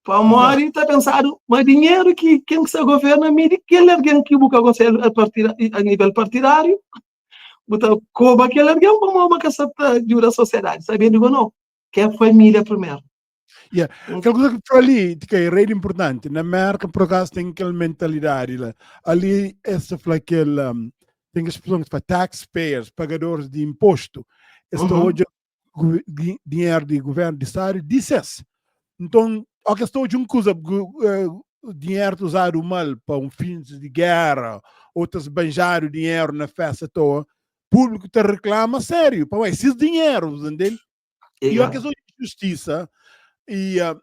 S1: Para morrer, está pensado, mas dinheiro que quem se governa, me diz que ele é alguém que busca a nível partidário, então, como aquele alguém, vamos que ajuda a sociedade, sabendo ou não, que é a família primeiro.
S2: Aquela coisa que ali, que é rei importante, na América, por acaso, tem aquela mentalidade lá. Ali, essa foi aquele, tem as pessoas que falam taxpayers, pagadores de imposto. Esta hoje, dinheiro de governo de Estado, disse. Então, a questão de coisa, dinheiro usado mal para um fim de guerra, outras banjar o dinheiro na festa toda, o público te reclama sério, para esse dinheiro, entendeu? E a questão de justiça, e as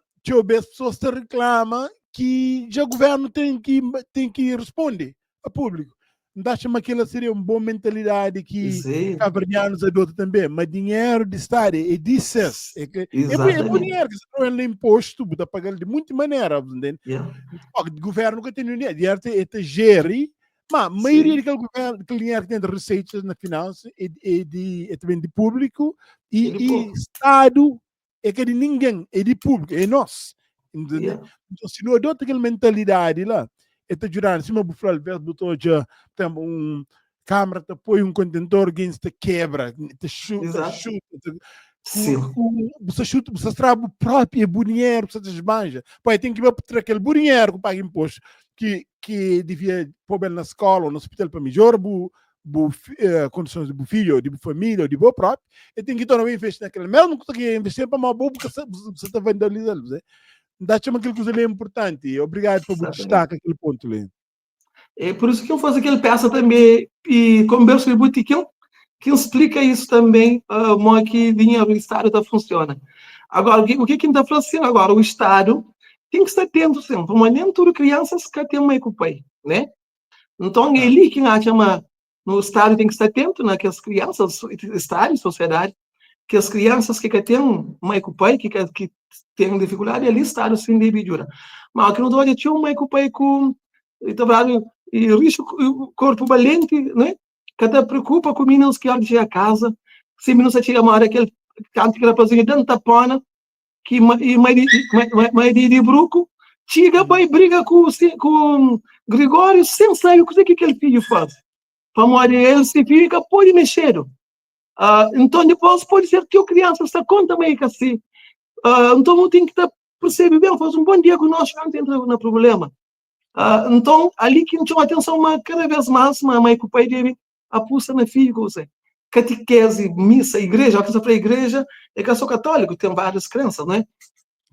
S2: pessoas te reclamam que já o governo tem que responder ao público. Não acho que aquela seria uma boa mentalidade que cavernianos adotam também, mas dinheiro de Estado é disso. É bom dinheiro que se não é imposto, para pagar de muita maneira. O governo que tem dinheiro é gere, mas a maioria daquele dinheiro que tem de receitas na finança é também de público e Estado é que é de ninguém, é de público, é nosso. Então, se não adota aquela mentalidade lá, é te ajudar, se uma bufral botou já câmara te põe contentor, alguém te quebra, te chuta,
S1: Exato.
S2: chuta,
S1: Sim.
S2: você chuta, você trabalha o próprio dinheiro, você desbanja. Pai, tem que ver para aquele dinheiro que paga imposto, que devia pôr na escola ou no hospital para melhorar condições de filho, de família, de próprio, e tem que tornar investir naquele mesmo que investir para uma boa, porque você está vandalizando, né? Dá chama aquilo que é importante. Obrigado por destacar aquele ponto ali.
S1: É por isso que eu faço aquele peça também, e como eu sou botiquim, que explica isso também, como é que dinheiro do Estado tá funciona. Agora, o que está falando assim agora? O Estado tem que estar atento sempre, mas nem tudo crianças que tem uma pai, né? Então, ele que chama, no Estado tem que estar atento naquelas crianças, Estado, sociedade, que as crianças que têm uma pai, que têm dificuldade, ali Estado sim deve ajudar. Mas aqui no Dória tinha uma pai com e risco corpo valente, né? Que te preocupa com meninos que andam a casa, se meninos chega uma hora que ele canta que rapazinho dentro da pana, que mais de bruco, chega para e briga com Gregório sem saber o que aquele filho faz. Para morrer ele se fica, pode mexer. Então depois pode ser que a criança está conta meio que assim. Então não tem que perceber bem, faz um bom diagnóstico antes de entrar no problema. Então, ali que chama atenção cada vez mais, mãe que o pai dele aposta na filha, catequese, missa, igreja, a para a igreja é que eu sou católico, tem várias crenças, né?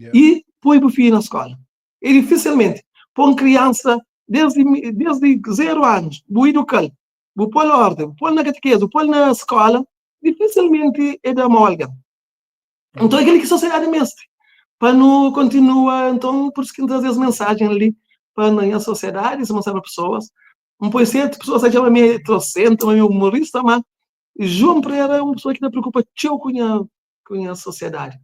S1: Yeah. E põe o filho na escola. E dificilmente, põe criança desde 0 anos, vou educar, vou pôr ordem, vou pôr na catequese, vou pôr na escola, dificilmente é da molga. Então, é aquele que sociedade mestre, para não continuar, então, por isso que às vezes mensagem ali, para a sociedade, se mostrar para pessoas. Um por cento, pessoas que chamam meio trocento, meio humorista, mas João Pereira é uma pessoa que não preocupa com a sociedade.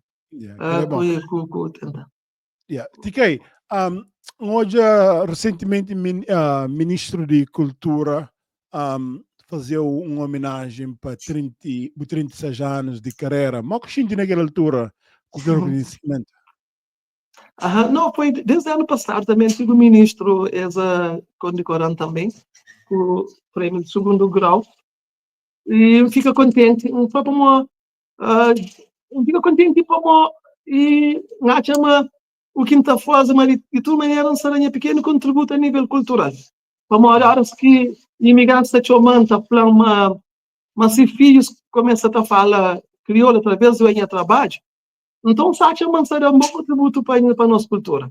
S2: TK, hoje, recentemente, ministro de Cultura fazia uma homenagem para 36 anos de carreira. Mas o que senti naquela altura com aquele reconhecimento?
S1: Não, foi desde o ano passado também tive o ministro condecorando também o prêmio de segundo grau e fica contente fica contente como e na chama o que está fazendo mas de toda maneira um pequeno contributo a nível cultural como horas que imigrantes da Chomanta falam mas se filhos começam a falar crioula através do trabalho. Então, Sátima será um bom contributo para a nossa cultura.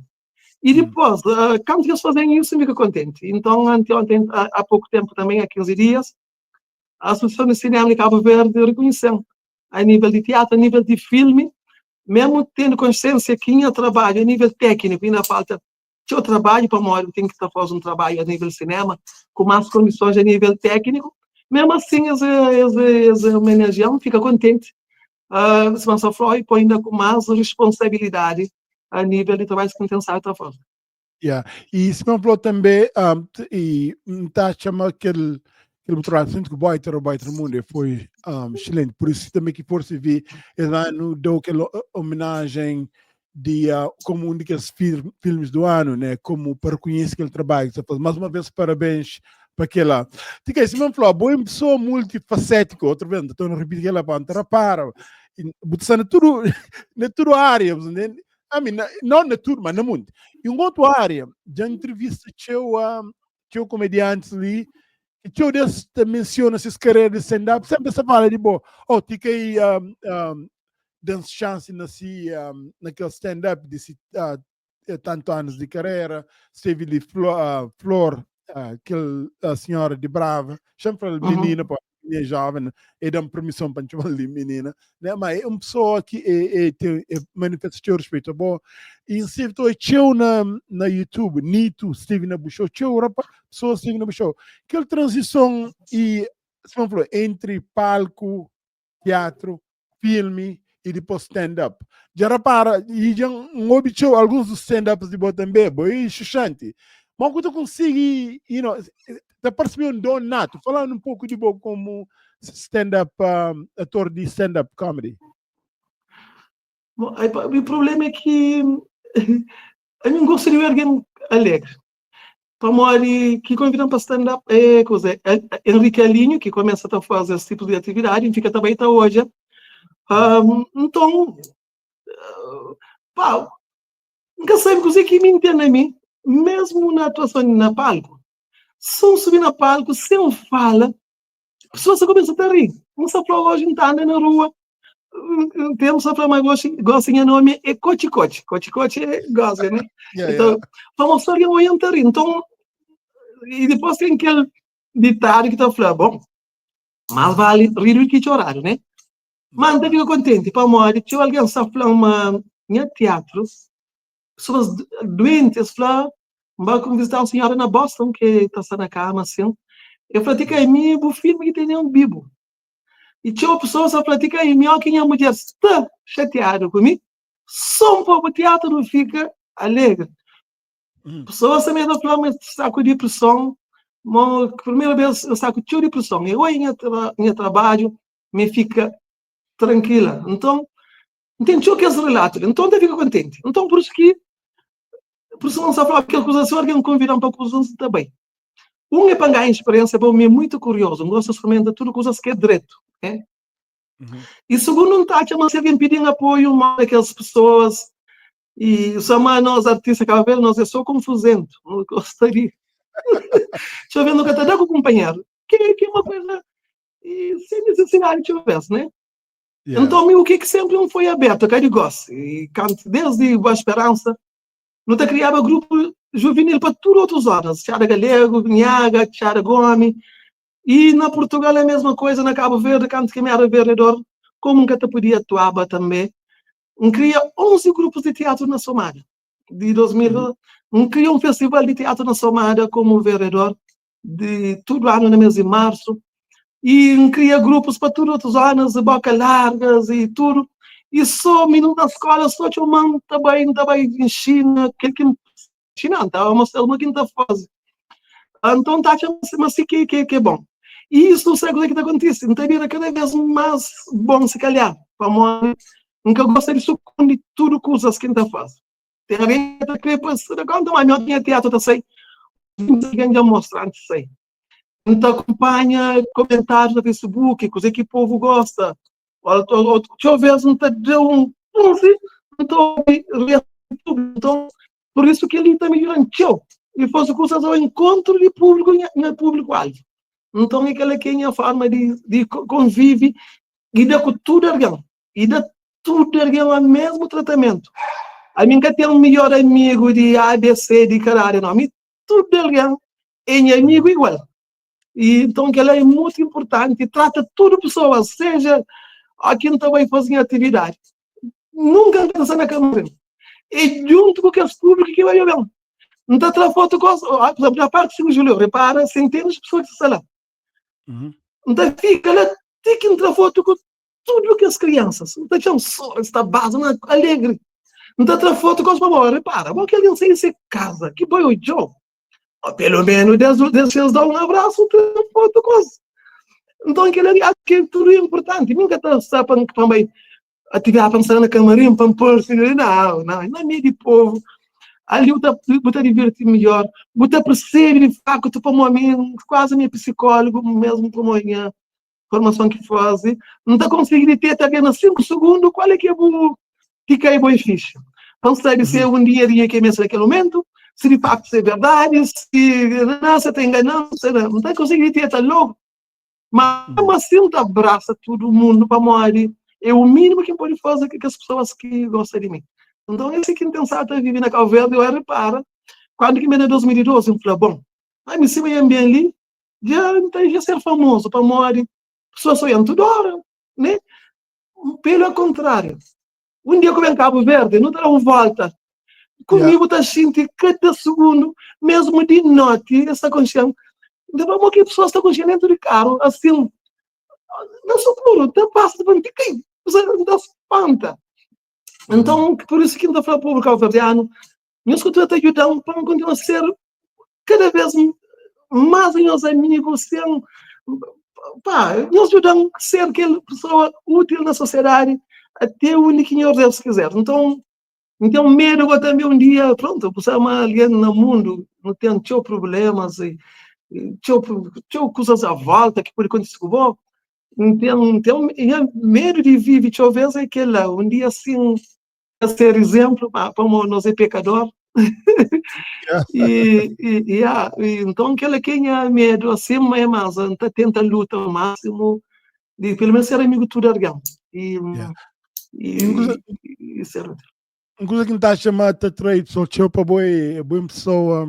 S1: E depois, quando eles fazem isso, fica contente. Então, ontem, há pouco tempo também, há 15 dias, a Associação de Cinema de Cabo Verde reconheceu, a nível de teatro, a nível de filme, mesmo tendo consciência que ainda trabalho a nível técnico, ainda falta seu trabalho para morrer, tem que estar fazendo um trabalho a nível cinema, com mais condições a nível técnico, mesmo assim, eles homenageiam, fica contente. Se só foi ainda com mais responsabilidade a nível de trabalho que tem está fazendo.
S2: E se não falou também, e está chamando aquele trabalho, sinto que o Baiter Mundo foi excelente, por isso também que por se ver, ele deu aquela homenagem de como um daqueles filmes do ano, né, como para reconhecer aquele trabalho que você faz. Mais uma vez, parabéns para aquela. Se não falou, boa pessoa multifacética, outra vez, estou a repetir aquela para para, na tudo área, né? Não na tudo, mas no mundo. E uma outra área, já entrevista tinha comediantes ali, e tinha desse menciona essas carreiras de stand-up, sempre se fala de boa, fiquei dando chance naquele stand-up de tantos anos de carreira, esteve ali Flor, aquela senhora de Brava, chama para menina, é jovem, e dá permissão para chamar ali menina, né? Mas é uma pessoa que manifestou respeito bom. E se tu tinha na YouTube, Nito, Steven Abuchou, tinha uma pessoa Steven Abuchou, aquela transição entre palco, teatro, filme e depois stand-up. Já repara, e já obteve alguns dos stand-ups de Botambe, e Xuxante. Mas quando eu consigo, está percebendo um dom nato, falando um pouco de boa como stand-up, ator de stand-up comedy.
S1: Bom, o problema é que eu não gosto de ver alguém alegre. para Mori, que convidam para stand-up, Henrique Alinho, que começa a fazer esse tipo de atividade, e fica também até hoje. Então, pá, nunca sei coisa que me entende a mim, mesmo na atuação na palco. Se eu subir na palco, se eu falo, a pessoa começa a rir. Não só para hoje, não está andando na rua. Temos só para mais gostinha nome é coche-coche. Coche-coche é goza, né? Então, para mostrar que eu ia rir. Então, e depois tem aquele ditado que está falando, bom, mais vale rir do que chorar, né? Mas eu fico contente, para morrer, se alguém está falando em teatro, pessoas doentes, falam, vamos visitar uma senhora na Boston, que está na cama, assim, eu falo, é meu filme que tem um bibo. E tinha pessoas a platicar e minha quem a mulher está chateada comigo, só um pouco o teatro não fica alegre. Pessoas também não falam, mas está com depressão, mas primeira vez eu saco de depressão, eu em trabalho, me fica tranquila. Então, entende o que é esse relato? Então, eu fico contente. Então, por isso não se fala aquela coisa, se alguém convidar para coisas também. É para ganhar experiência, para mim é muito curioso, não gosto de experimentar tudo coisas que é direito. É? E segundo, não está chamando se alguém pedindo apoio a aquelas pessoas, e chamar nós artistas, cabelo, nós é só confusento, não gostaria. Deixa eu ver no catadão com o companheiro, que é uma coisa, e sem necessidade de ver, né? Então, o que sempre não foi aberto, que eu gosto, e desde Boa Esperança, não te criava grupo juvenil para tudo outros horas, Tiara Galego, Vinhaga, Tiara Gomes, e na Portugal é a mesma coisa, na Cabo Verde, canto que me era vereador, como nunca te podia atuar também. Cria 11 grupos de teatro na Somália, de 2000, cria um festival de teatro na Somália como vereador, de todo ano no mês de março, e cria grupos para todos os anos, de boca largas e tudo. E só menino da escola, só tinha um também em China, que China, estava uma quinta fase. Então, está assim que é bom. E isso, não sei o que está acontecendo. Então, vira cada vez mais bom, se calhar, para morrer. Nunca gostei de sucumbir tudo coisas que está fazendo. Tem alguém que quer passar, quando uma minha tinha teatro, tá sei, ninguém já mostra antes, sei. Então, acompanha comentários no Facebook, coisa que o povo gosta. Deixa eu ver se não está deu então, por isso que ele está melhorando. E fosse coisas ao encontro de público em público-alvo. Então, aquela que é a forma de convive e de tudo alguém. E de tudo alguém o mesmo tratamento. A mim que tem um melhor amigo de ABC, de caralho, não. A mim tudo alguém é amigo igual. E então, que ela é muito importante e trata tudo pessoas, seja a quem também fazem atividade. Nunca pensa na câmera. E junto com aqueles públicos que vai ver. Não está a tirar foto com, por exemplo, na parte de 5 de julho, repara, centenas de pessoas que estão lá. Então fica lá, tem que entrar foto com tudo que as crianças. Então tinha um sol, está base, uma alegre. Não está a tirar foto com os mamães, repara, bom que alguém sai de casa, que bom o Joe. Pelo menos desde eles dão um abraço, tem foto com os. Então aquele acho que tudo é importante. Nunca está para também ativar pensando na camarim, para pôr, não é meio de povo. Ali eu estou divertir melhor, eu perceber de facto para mim, quase minha psicólogo, mesmo como a minha formação que faz, não está conseguindo ter até nos 5 segundos qual é que é o que é bom ficha. Então, sabe se é um dinheirinho que é mesmo naquele momento, se de facto é verdade, se não, você está enganando, não está conseguindo ter até logo. Mas assim, não abraça todo mundo para morrer. É o mínimo que pode fazer com as pessoas que gostam de mim. Então, esse que intenção está vivendo na Cabo Verde, eu reparo, quando que me deu 2012, eu falei, bom, aí me cima bem ali, já ser famoso, para morrer, pessoas sonhando toda hora, né? Pelo contrário, um dia que eu venho em Cabo Verde, não dá uma volta, comigo está sentindo cada segundo, mesmo de noite, essa consciência, depois que a pessoa está consciente dentro de carro, assim, não socorro, até passa, você não dá espanta. Então, por isso que ainda falo para o público alverdiano, meus culturas ajudam para continuar a ser cada vez mais meus amigos, nos ajudam a ser aquela pessoa útil na sociedade, até onde que Deus quiser. Então, Então, medo eu também um dia, pronto, você é alguém no mundo, não tem teu problemas, teu coisas à volta que pode acontecer com você. Então, medo de viver, talvez, é que lá, um dia assim, a ser exemplo, para nós é pecador. Então, aquele que tinha medo, assim, mas tenta lutar ao máximo, de pelo menos ser amigo de tudo alguém.
S2: Yeah.
S1: E, e ser.
S2: Inclusive, quem está chamando a trade, sou eu para boa pessoa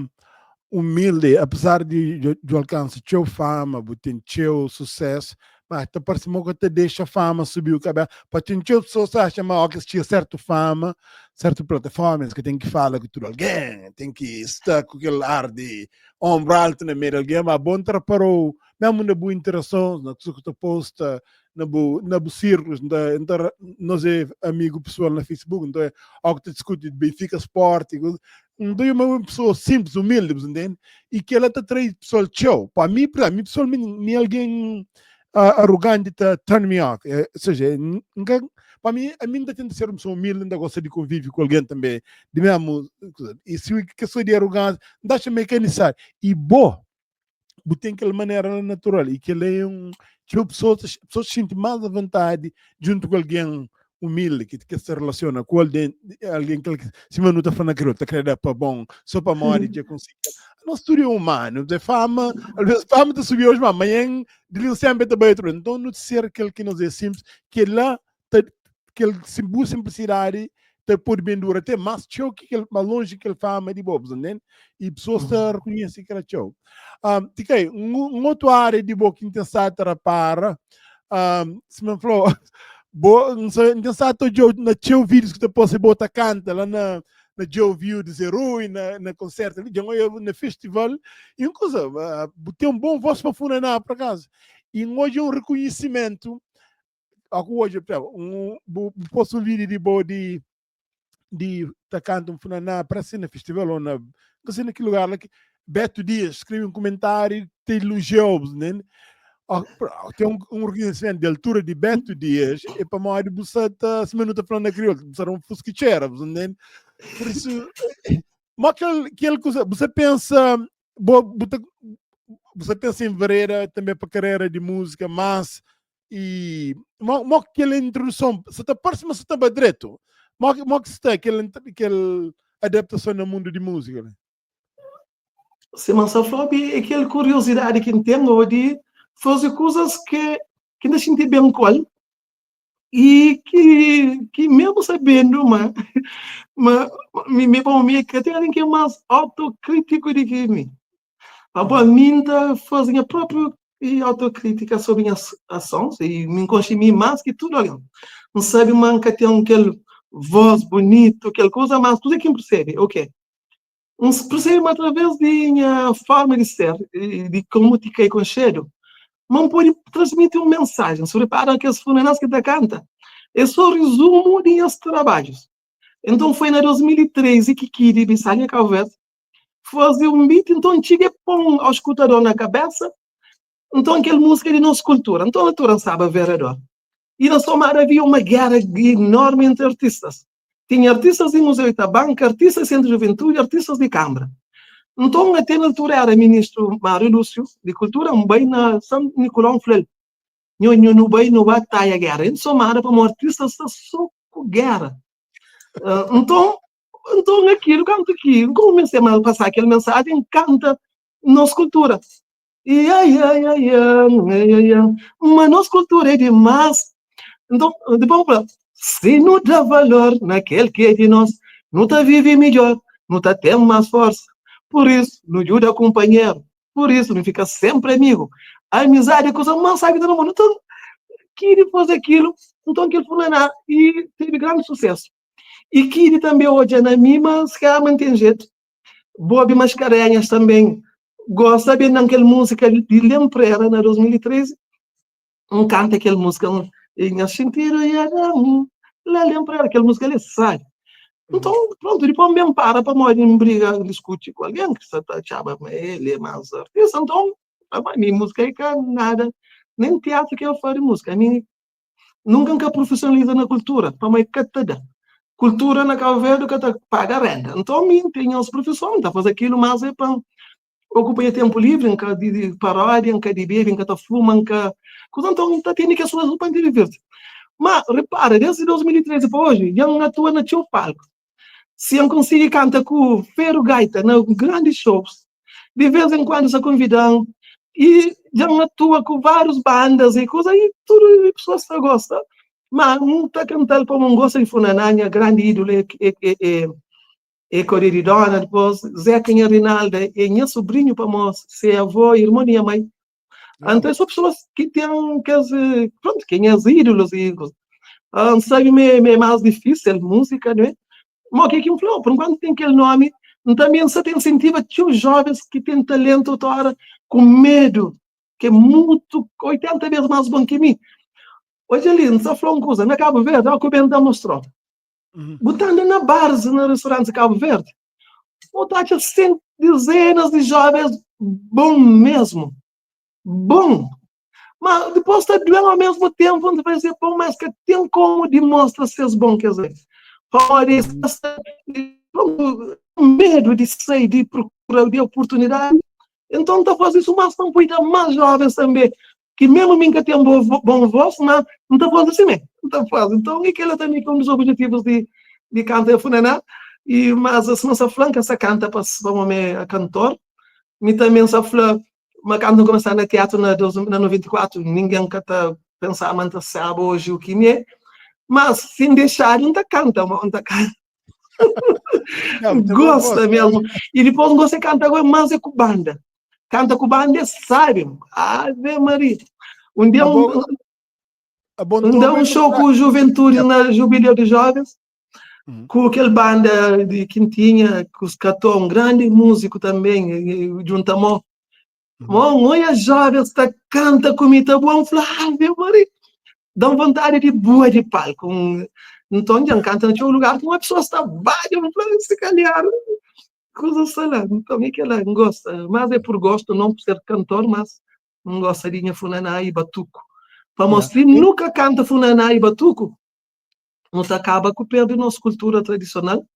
S2: humilde, apesar de alcance, teu fama, tem teu sucesso, mas te parece que te deixa fama subir o cabelo. Para ter teu pessoas acham que tinha certa fama, certas plataformas que tem que falar com tudo alguém, tem que estar com aquele ar de ombro alto no meio de alguém, mas bom parou, mesmo na boa interação, na que tu posta, na boa círculos, nós é amigo pessoal na Facebook, então é algo que te discute de Benfica Sport, então é uma pessoa simples, humilde, entende? E que ela te traz pessoal show. Para mim, pessoalmente, nem alguém arrogante te turn me off. Ou seja, para mim, a mim ainda tenta ser uma pessoa humilde, ainda gosta de conviver com alguém também. De mesmo, e se que sou de arrogância, deixa mecanizar. E bom, tem aquela maneira natural. E que ele é que as pessoas se sentem mais à vontade junto com alguém humilde que se relaciona com alguém que se não está falando aquilo, está querendo para bom, só para morrer e já conseguir. Nosso estudo é humano, de fama, às vezes fama te subiu hoje, mas amanhã de sempre está bem. Então, não ser aquele que nos é simples, que lá, que ele simplicidade, pode bem durar até mais show que mais longe que ele fama de bobos, né? E pessoas reconhecem que era show. Tiquei, outro área de boa que interessante para, se me falou, interessante na teu vídeos que tu possa botar canta lá na Joe View de Zerui, na concerto ali, na festival, e uma coisa, tem um bom voz para funar por acaso. E hoje um reconhecimento, hoje, posso um vídeo de boa de canto um funaná para ser na festival ou na naquele lugar lá que Beto Dias escreve um comentário te elogiou, né? Tem um reconhecimento de altura de Beto Dias e para mais de você se não está falando aquilo, você não fusquichera, né? Por isso, mas aquela coisa, você pensa em carreira também para carreira de música, mas e aquela introdução, você está próximo, você está direto. Mas que está aquela adaptação no mundo de música, né?
S1: Se man só sabe aquela curiosidade que tenho de fazer coisas que não senti bem com e que mesmo sabendo, mas me que tem que mais autocrítico do que mim. A mim fazendo a própria autocrítica sobre as ações e me consumir mais que tudo ali. Não sabe, man, que tem aquele voz bonito, aquela coisa, mas tudo é quem percebe, ok. Não se percebe através de minha forma de ser, de como te cai com cheiro. Não pode transmitir uma mensagem sobre para que as funerais que te canta. É só resumo de meus trabalhos. Então foi na 2013 que Kiri Bissaria Calvete fazia um beat, então tinha pão ao escutador na cabeça, então aquela música de nossa cultura. Então a leitura sabe a vereador. E na Somara havia uma guerra enorme entre artistas. Tinha artistas de Museu Itabanca, artistas de Centro de Juventude, artistas de Câmara. Então, até na altura era ministro Mário Lúcio de Cultura, um bem na São Nicolau Flel. No bem no batalha guerra. Então, somara para um artista só com guerra. Então aquilo, canto aquilo, comecei a passar aquela mensagem, canta nossa cultura. E mas nossa cultura é demais. Então, depois, se não dá valor naquele que é de nós, não está vive melhor, não está tendo mais força. Por isso, não ajuda companheiro. Por isso, não fica sempre amigo. A amizade é coisa mais sábia do mundo. Então, Kiri faz aquilo, então aquilo foi lá e teve grande sucesso. E Kiri também hoje é na mima, se calhar mantém jeito. Bob Mascarenhas também gosta bem daquela música de Lemprera, na 2013. Canta aquela música, em sentido e lá Lemprera, aquela música ele sai. Então, pronto, depois mesmo para morrer em briga, discute com alguém que está achava ele é mais artista. Então, a minha música é nada, nem teatro que eu faço música. A mim nunca profissionaliza na cultura, para mim catada. cultura na Cabo Verde que tá paga renda. Então, mim tenho os professores, tá fazer aquilo, mas é para ocupar tempo livre, que de paródia, que de beber, que tá fumando, que então tá tendo que as pessoas para divertir. Mas repara, desde 2013 para hoje, já não atua no seu palco. Se eu conseguir cantar com o Ferro Gaita nos grandes shows, de vez em quando se convidam e já atua com várias bandas e coisas, e tudo as pessoas gostam. Mas não está cantando para um gosto de Funananya, grande ídolo, e Corridona, depois Zeca e Rinaldo, e minha sobrinho para nós, se avó, irmã e mãe. Então, são pessoas que têm, pronto, quem é ídolos e sabe, é mais difícil, música, não é? Mas o que falou? Por enquanto tem aquele nome, também se incentiva os jovens que têm talento, agora com medo, que é muito, 80 vezes mais bom que mim. Hoje ali, não se falou uma coisa, na Cabo Verde, o que o Bento mostrou. Botando na bares, no restaurante de Cabo Verde, botaste dezenas de jovens bom mesmo. Bom. Mas depois está doendo ao mesmo tempo, onde vai ser bom, mas que tem como demonstrar ser bom, quer dizer. Pode medo de sair, de procurar de oportunidade. Então, está fazendo isso, mas estão cuidando mais jovens também, que mesmo mim que tem bom voz, mas não está fazendo assim mesmo. Não está fazendo. Então, aquele também é um dos objetivos de cantar Funaná. E, mas se não se flanca, se canta para ser cantor. Me também se flanca, mas quando começar no teatro na 94, ninguém que está pensando, mas sabe hoje o que é. Mas, sem deixar, não está canta, não está canta. Gosta mesmo. E depois gosta de cantar agora, mas é com banda. Canta com banda, sabe? Ave Maria. Um dia um show com o Juventude na Jubileu de Jovens, com aquele banda de Quintinha, que os cantou um grande músico também, juntamos. Olha, jovens, canta comigo, tá bom? Ave Maria. Dá vontade de boa de palco. Então, já canta no seu lugar, uma pessoa está baixo, se calhar, coisa sei lá. Então, é que ela gosta. Mas é por gosto, não por ser cantor, mas não gosta de Funaná e Batuco. Para mostrar, nunca canta Funaná e Batuco. Não se acaba com o pé da nossa cultura tradicional.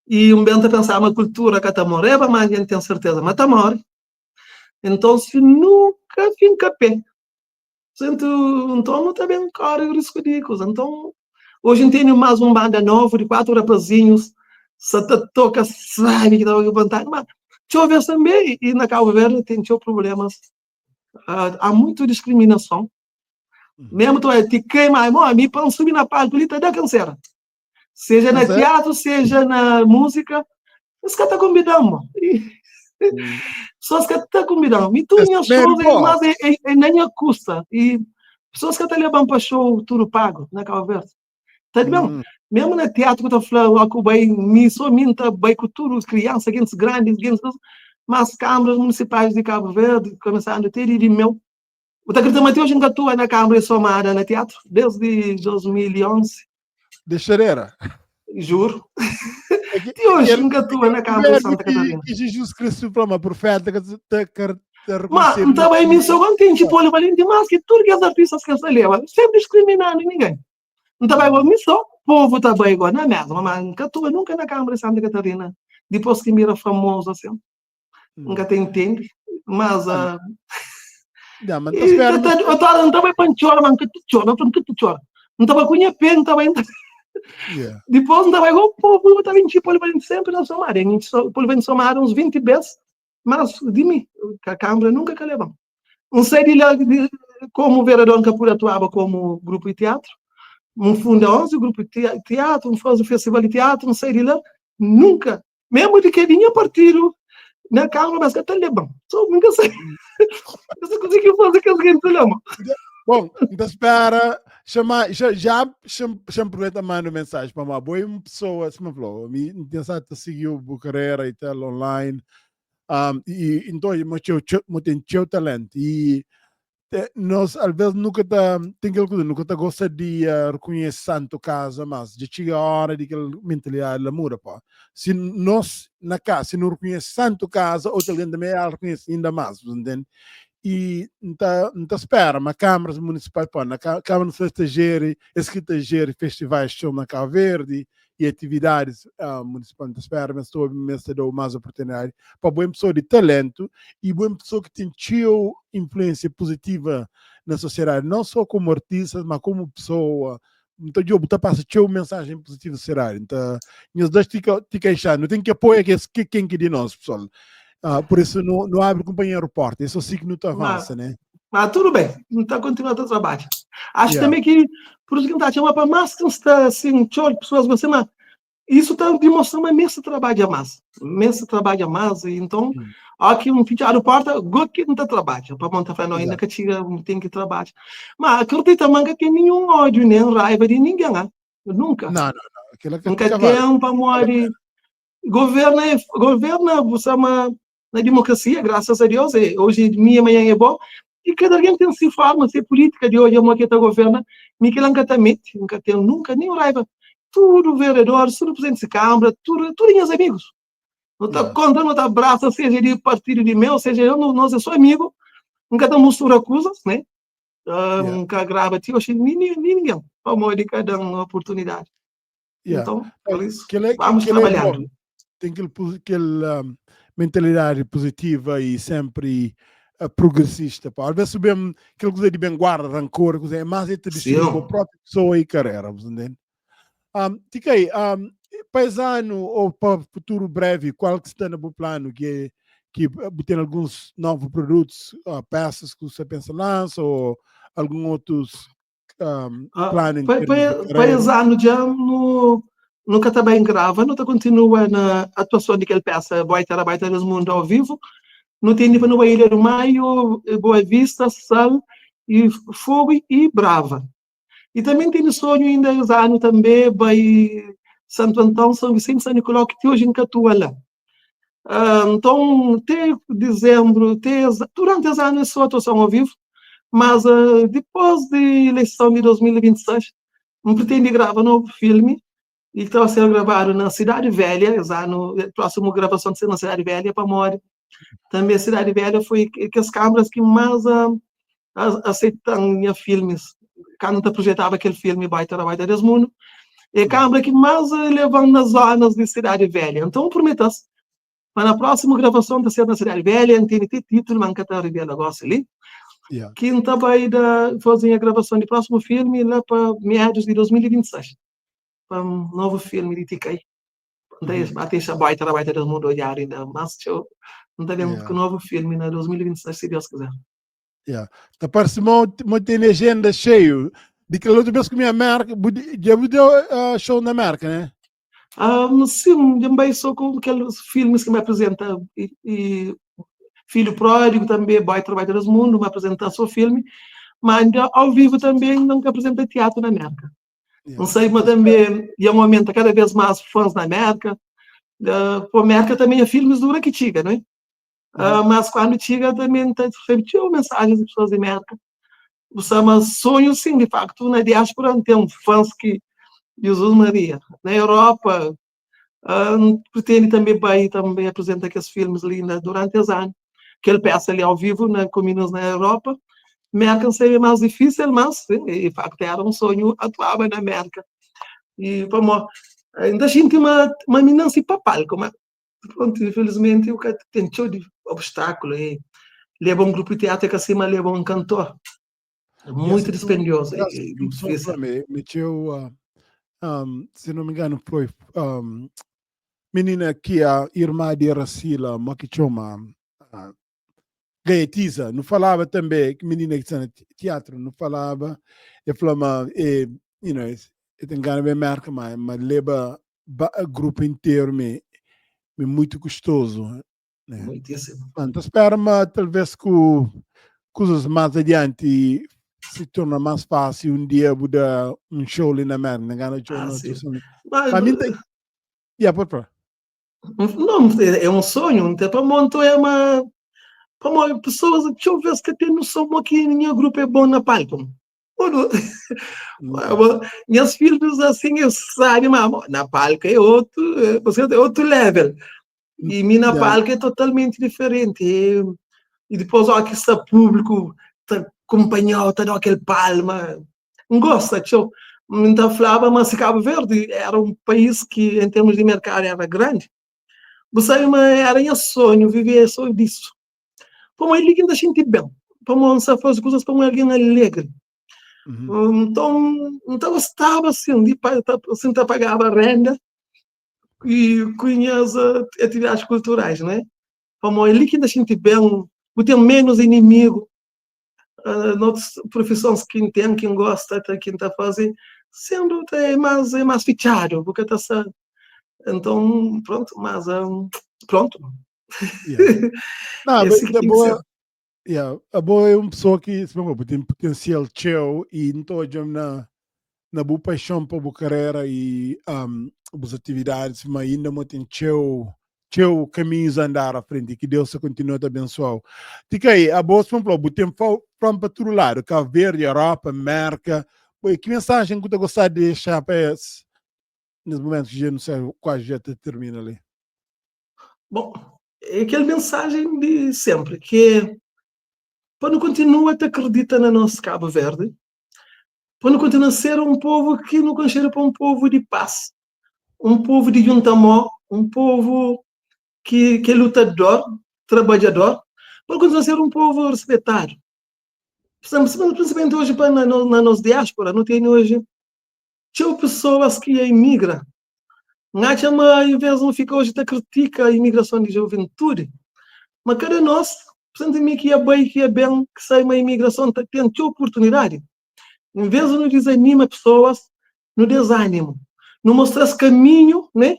S1: E um bem pensar uma cultura que está morrendo, mas a gente tem certeza, mas está morrendo. Então, se nunca fica pé. Então, não está bem caro o risco de coisa. Então, hoje eu tenho mais uma banda nova de 4 rapazinhos. Se toca, sabe que está levantando. Mas, deixa eu ver também. E na Cabo Verde tem problemas. Há muita discriminação. Mesmo tu te queima, a mim, para subir na palco, ele está da canseira. Seja no teatro, seja na música. Os caras estão convidando. Pessoas que estão convidando. E tu, minhas shows, mas nem custa. E pessoas que estão levando para show, tudo pago, na Cabo Verde. Tá bem? Mesmo no teatro que eu estou falando, eu bem, minta bem com tudo, crianças, gente grandes, mas câmaras municipais de Cabo Verde, começando a ter de meu. O Tagrita Mateus nunca atua na Câmara Somada no teatro, desde 2011.
S2: De Xerera?
S1: Juro. E hoje nunca atua na Câmara de Santa Catarina.
S2: Que Jesus Cristo foi uma profeta que
S1: mas também me sou contente, Paulo Valente, mas que tudo que as artistas que se levam, sempre discriminando ninguém. Também me sou, povo também igual, não é mesmo, mas nunca atua nunca na Câmara de Santa Catarina. Depois que mira famoso assim, nunca te entende, mas...
S2: Não, mas
S1: não estava para chorar, mas que tu chora, que tu chora. Não estava com a pena, não estava depois não estava igual o povo, estava em tipo, ele vai sempre na Somália. Ele vai somar uns 20 vezes, mas de mim, a Câmara nunca que levam. Não sei de como o vereador Capura atuava como grupo de teatro, um funda 11 grupo de teatro, faz o festival de teatro, não sei de lá, nunca. Mesmo de que vinha partido na Câmara, mas que até levam. Só nunca sei. Você conseguiu fazer que alguém te lama.
S2: Bom, então espera, já aproveita mandar mensagem para uma boa pessoa, se me falou, me interessado a seguir o carreira e tal online, e então eu tenho talento e nós às vezes nunca tem que nunca tá gosta de reconhecer tanto casa, mas já chega a hora de que a mentalidade la muda, pá. Se nós na casa, se não reconhece tanto casa, outra gente também reconhece ainda mais, entende? E não espera, mas câmaras municipais, pô, na Câmara Municipal de Gere, escrita Gere, festivais show na Cabo Verde, e atividades municipais da esfera, mas estou a dar mais oportunidade para boa pessoa de talento e boa pessoa que tem influência positiva na sociedade, não só como artista, mas como pessoa. Então, eu estou passando uma mensagem positiva na sociedade. Então, nós dois te queixar, não tem que apoiar quem que de nós, pessoal. Por isso, não abre companheiro porta, isso sim que não avança, né?
S1: Mas tudo bem, não está continuando o trabalho. Acho
S2: Yeah.
S1: também que, por isso que não está chamando para mais que está assim, pessoas, você, mas isso está demonstrando uma imensa trabalho a mais. Imenso trabalho a mais, e então, aqui um pitch abre porta, gosto que não está trabalho, para montar falando ainda que tira, tem que trabalhar. Mas acredita, manga, que nenhum ódio, nem raiva de ninguém, né? Nunca.
S2: Não.
S1: Nunca tem para morrer. Governa, você na democracia, graças a Deus, hoje minha manhã é bom, e cada alguém tem se forma, se política de hoje, a que está governa, Miquel nunca tem, nunca, nem raiva. Tudo vereador, tudo presidente de Câmara, tudo meus amigos. Não está contra, não está abraça, seja de partido de meu, seja eu, nós é só amigo, nunca está mistura coisas, né? Nunca grava, tio, ninguém, para morrer cada oportunidade. Então, por isso, vamos trabalhando.
S2: Tem aquela mentalidade positiva e sempre progressista. Às vezes sabemos aquela coisa de bem guarda, rancor, é mais de destruir a própria pessoa e carreira, entende? Tiquei, paisano ou para futuro breve, qual que está no plano? Que tem alguns novos produtos, peças que você pensa lança ou alguns outros planos?
S1: Paisano já nunca está bem grava, não está continua na atuação daquela peça Baita do Mundo ao vivo, não tem nível no Ilha do Maio, Boa Vista, Sal e Fogo e Brava. E também tem sonho ainda esse ano também, vai Santo Antão, São Vicente, São Nicolau, que hoje em Catua lá. Então, até dezembro, durante esse ano é só atuação ao vivo, mas depois da eleição de 2026, não pretende gravar um novo filme, e estava sendo gravado na Cidade Velha, a próxima gravação de ser na Cidade Velha, para morrer. Também a Cidade Velha foi que as câmaras que mais aceitam filmes, quando projetava aquele filme Baita do Mundo, é a câmara que mais levam nas zonas de Cidade Velha. Então, prometo-se, para a próxima gravação da na Cidade Velha, tem título, mas não está revelando agora ali. Que então vai fazer a gravação do próximo filme lá para meados de 2026. Para um novo filme de TK. Até essa Baita do Mundo olhar ainda, mas eu não está vendo que novo filme em 2026, se Deus quiser.
S2: Tá parece muito tem agenda cheio. De que outra vez que minha marca, já deu show na marca, né?
S1: Sim, também sou com aqueles filmes que me apresentam. E Filho Pródigo também, Baita do Mundo, me apresenta seu filme. Mas ao vivo também nunca apresenta teatro na América. Não sei, mas também é um momento cada vez mais fãs na América. A América também é filmes dura que chega, não é? Mas quando chega também recebeu mensagens de pessoas da América. Mas sonho, sim, de facto, na diáspora tem fãs que Jesus Maria. Na Europa, pretende também apresentar aqueles filmes ali durante os anos. Que ele peça ali ao vivo, com meninos na Europa. América seria mais difícil, mas, de facto, era um sonho atuar na América. E, vamos, ainda a gente uma menina para palco, mas, pronto, infelizmente, o que tem de obstáculo. Leva um grupo de teatro que acima leva um cantor. Muito dispendioso.
S2: Se não me engano, foi menina que a irmã de Racila, Maquichoma, Gaetiza, não falava também, que menina que está no teatro, não falava, e falava, tem ganho bem marca, mas leva o grupo inteiro, muito custoso. Né?
S1: Muitíssimo.
S2: Então, espero, talvez, que coisas mais adiante se torna mais fácil um dia mudar um show ali na América.
S1: Não, é um sonho, para montar é uma. Para pessoas, deixa eu ver se tem noção que nenhum grupo é bom na palco. Meus filhos assim, eu sabem, mas na palco é outro level. E minha palco é totalmente diferente. E depois, que está público, está acompanhado, está dando aquele palma. Não gosta, tio. Então falava, mas Cabo Verde era um país que, em termos de mercado, era grande. Você era em sonho, vivia sonho disso. Como ele que ainda sente bem, como se fosse coisas como alguém alegre. Então estava assim, assim pagava renda e conhece atividades culturais, né? Como ele que ainda sente bem, tem menos inimigo, noutras profissões que tem, quem gosta, quem está fazendo, sendo é mais fichado, porque está então, pronto, mas pronto.
S2: Yeah. Não,
S1: Esse que
S2: a
S1: tem que ser.
S2: boa, yeah, a boa é uma pessoa que tem potencial teu e não estou na boa paixão para a carreira e as atividades, mas ainda não tem teu caminhos a andar à frente e que Deus continue a te abençoar. Tica aí, a boa, por exemplo, tem para todo lado, Cabo Verde, Europa, América. Que mensagem que tu gostaria de deixar para esse, nesse momento que já não sei quase já termina ali?
S1: Bom, é aquela mensagem de sempre, que é quando continua a acreditar no nosso Cabo Verde, quando continua a ser um povo que não considera para um povo de paz, um povo de juntamó, um povo que é lutador, trabalhador, quando continua a ser um povo respeitado. Principalmente hoje na nossa diáspora, não tem hoje, tinha pessoas que imigram. Em vez de ficar hoje, critica a imigração de juventude. Mas cada nós, portanto, mim que é bem, que sai uma imigração, tem oportunidade. Em vez de nos desanimar pessoas, no desânimo, não mostrar esse caminho, né?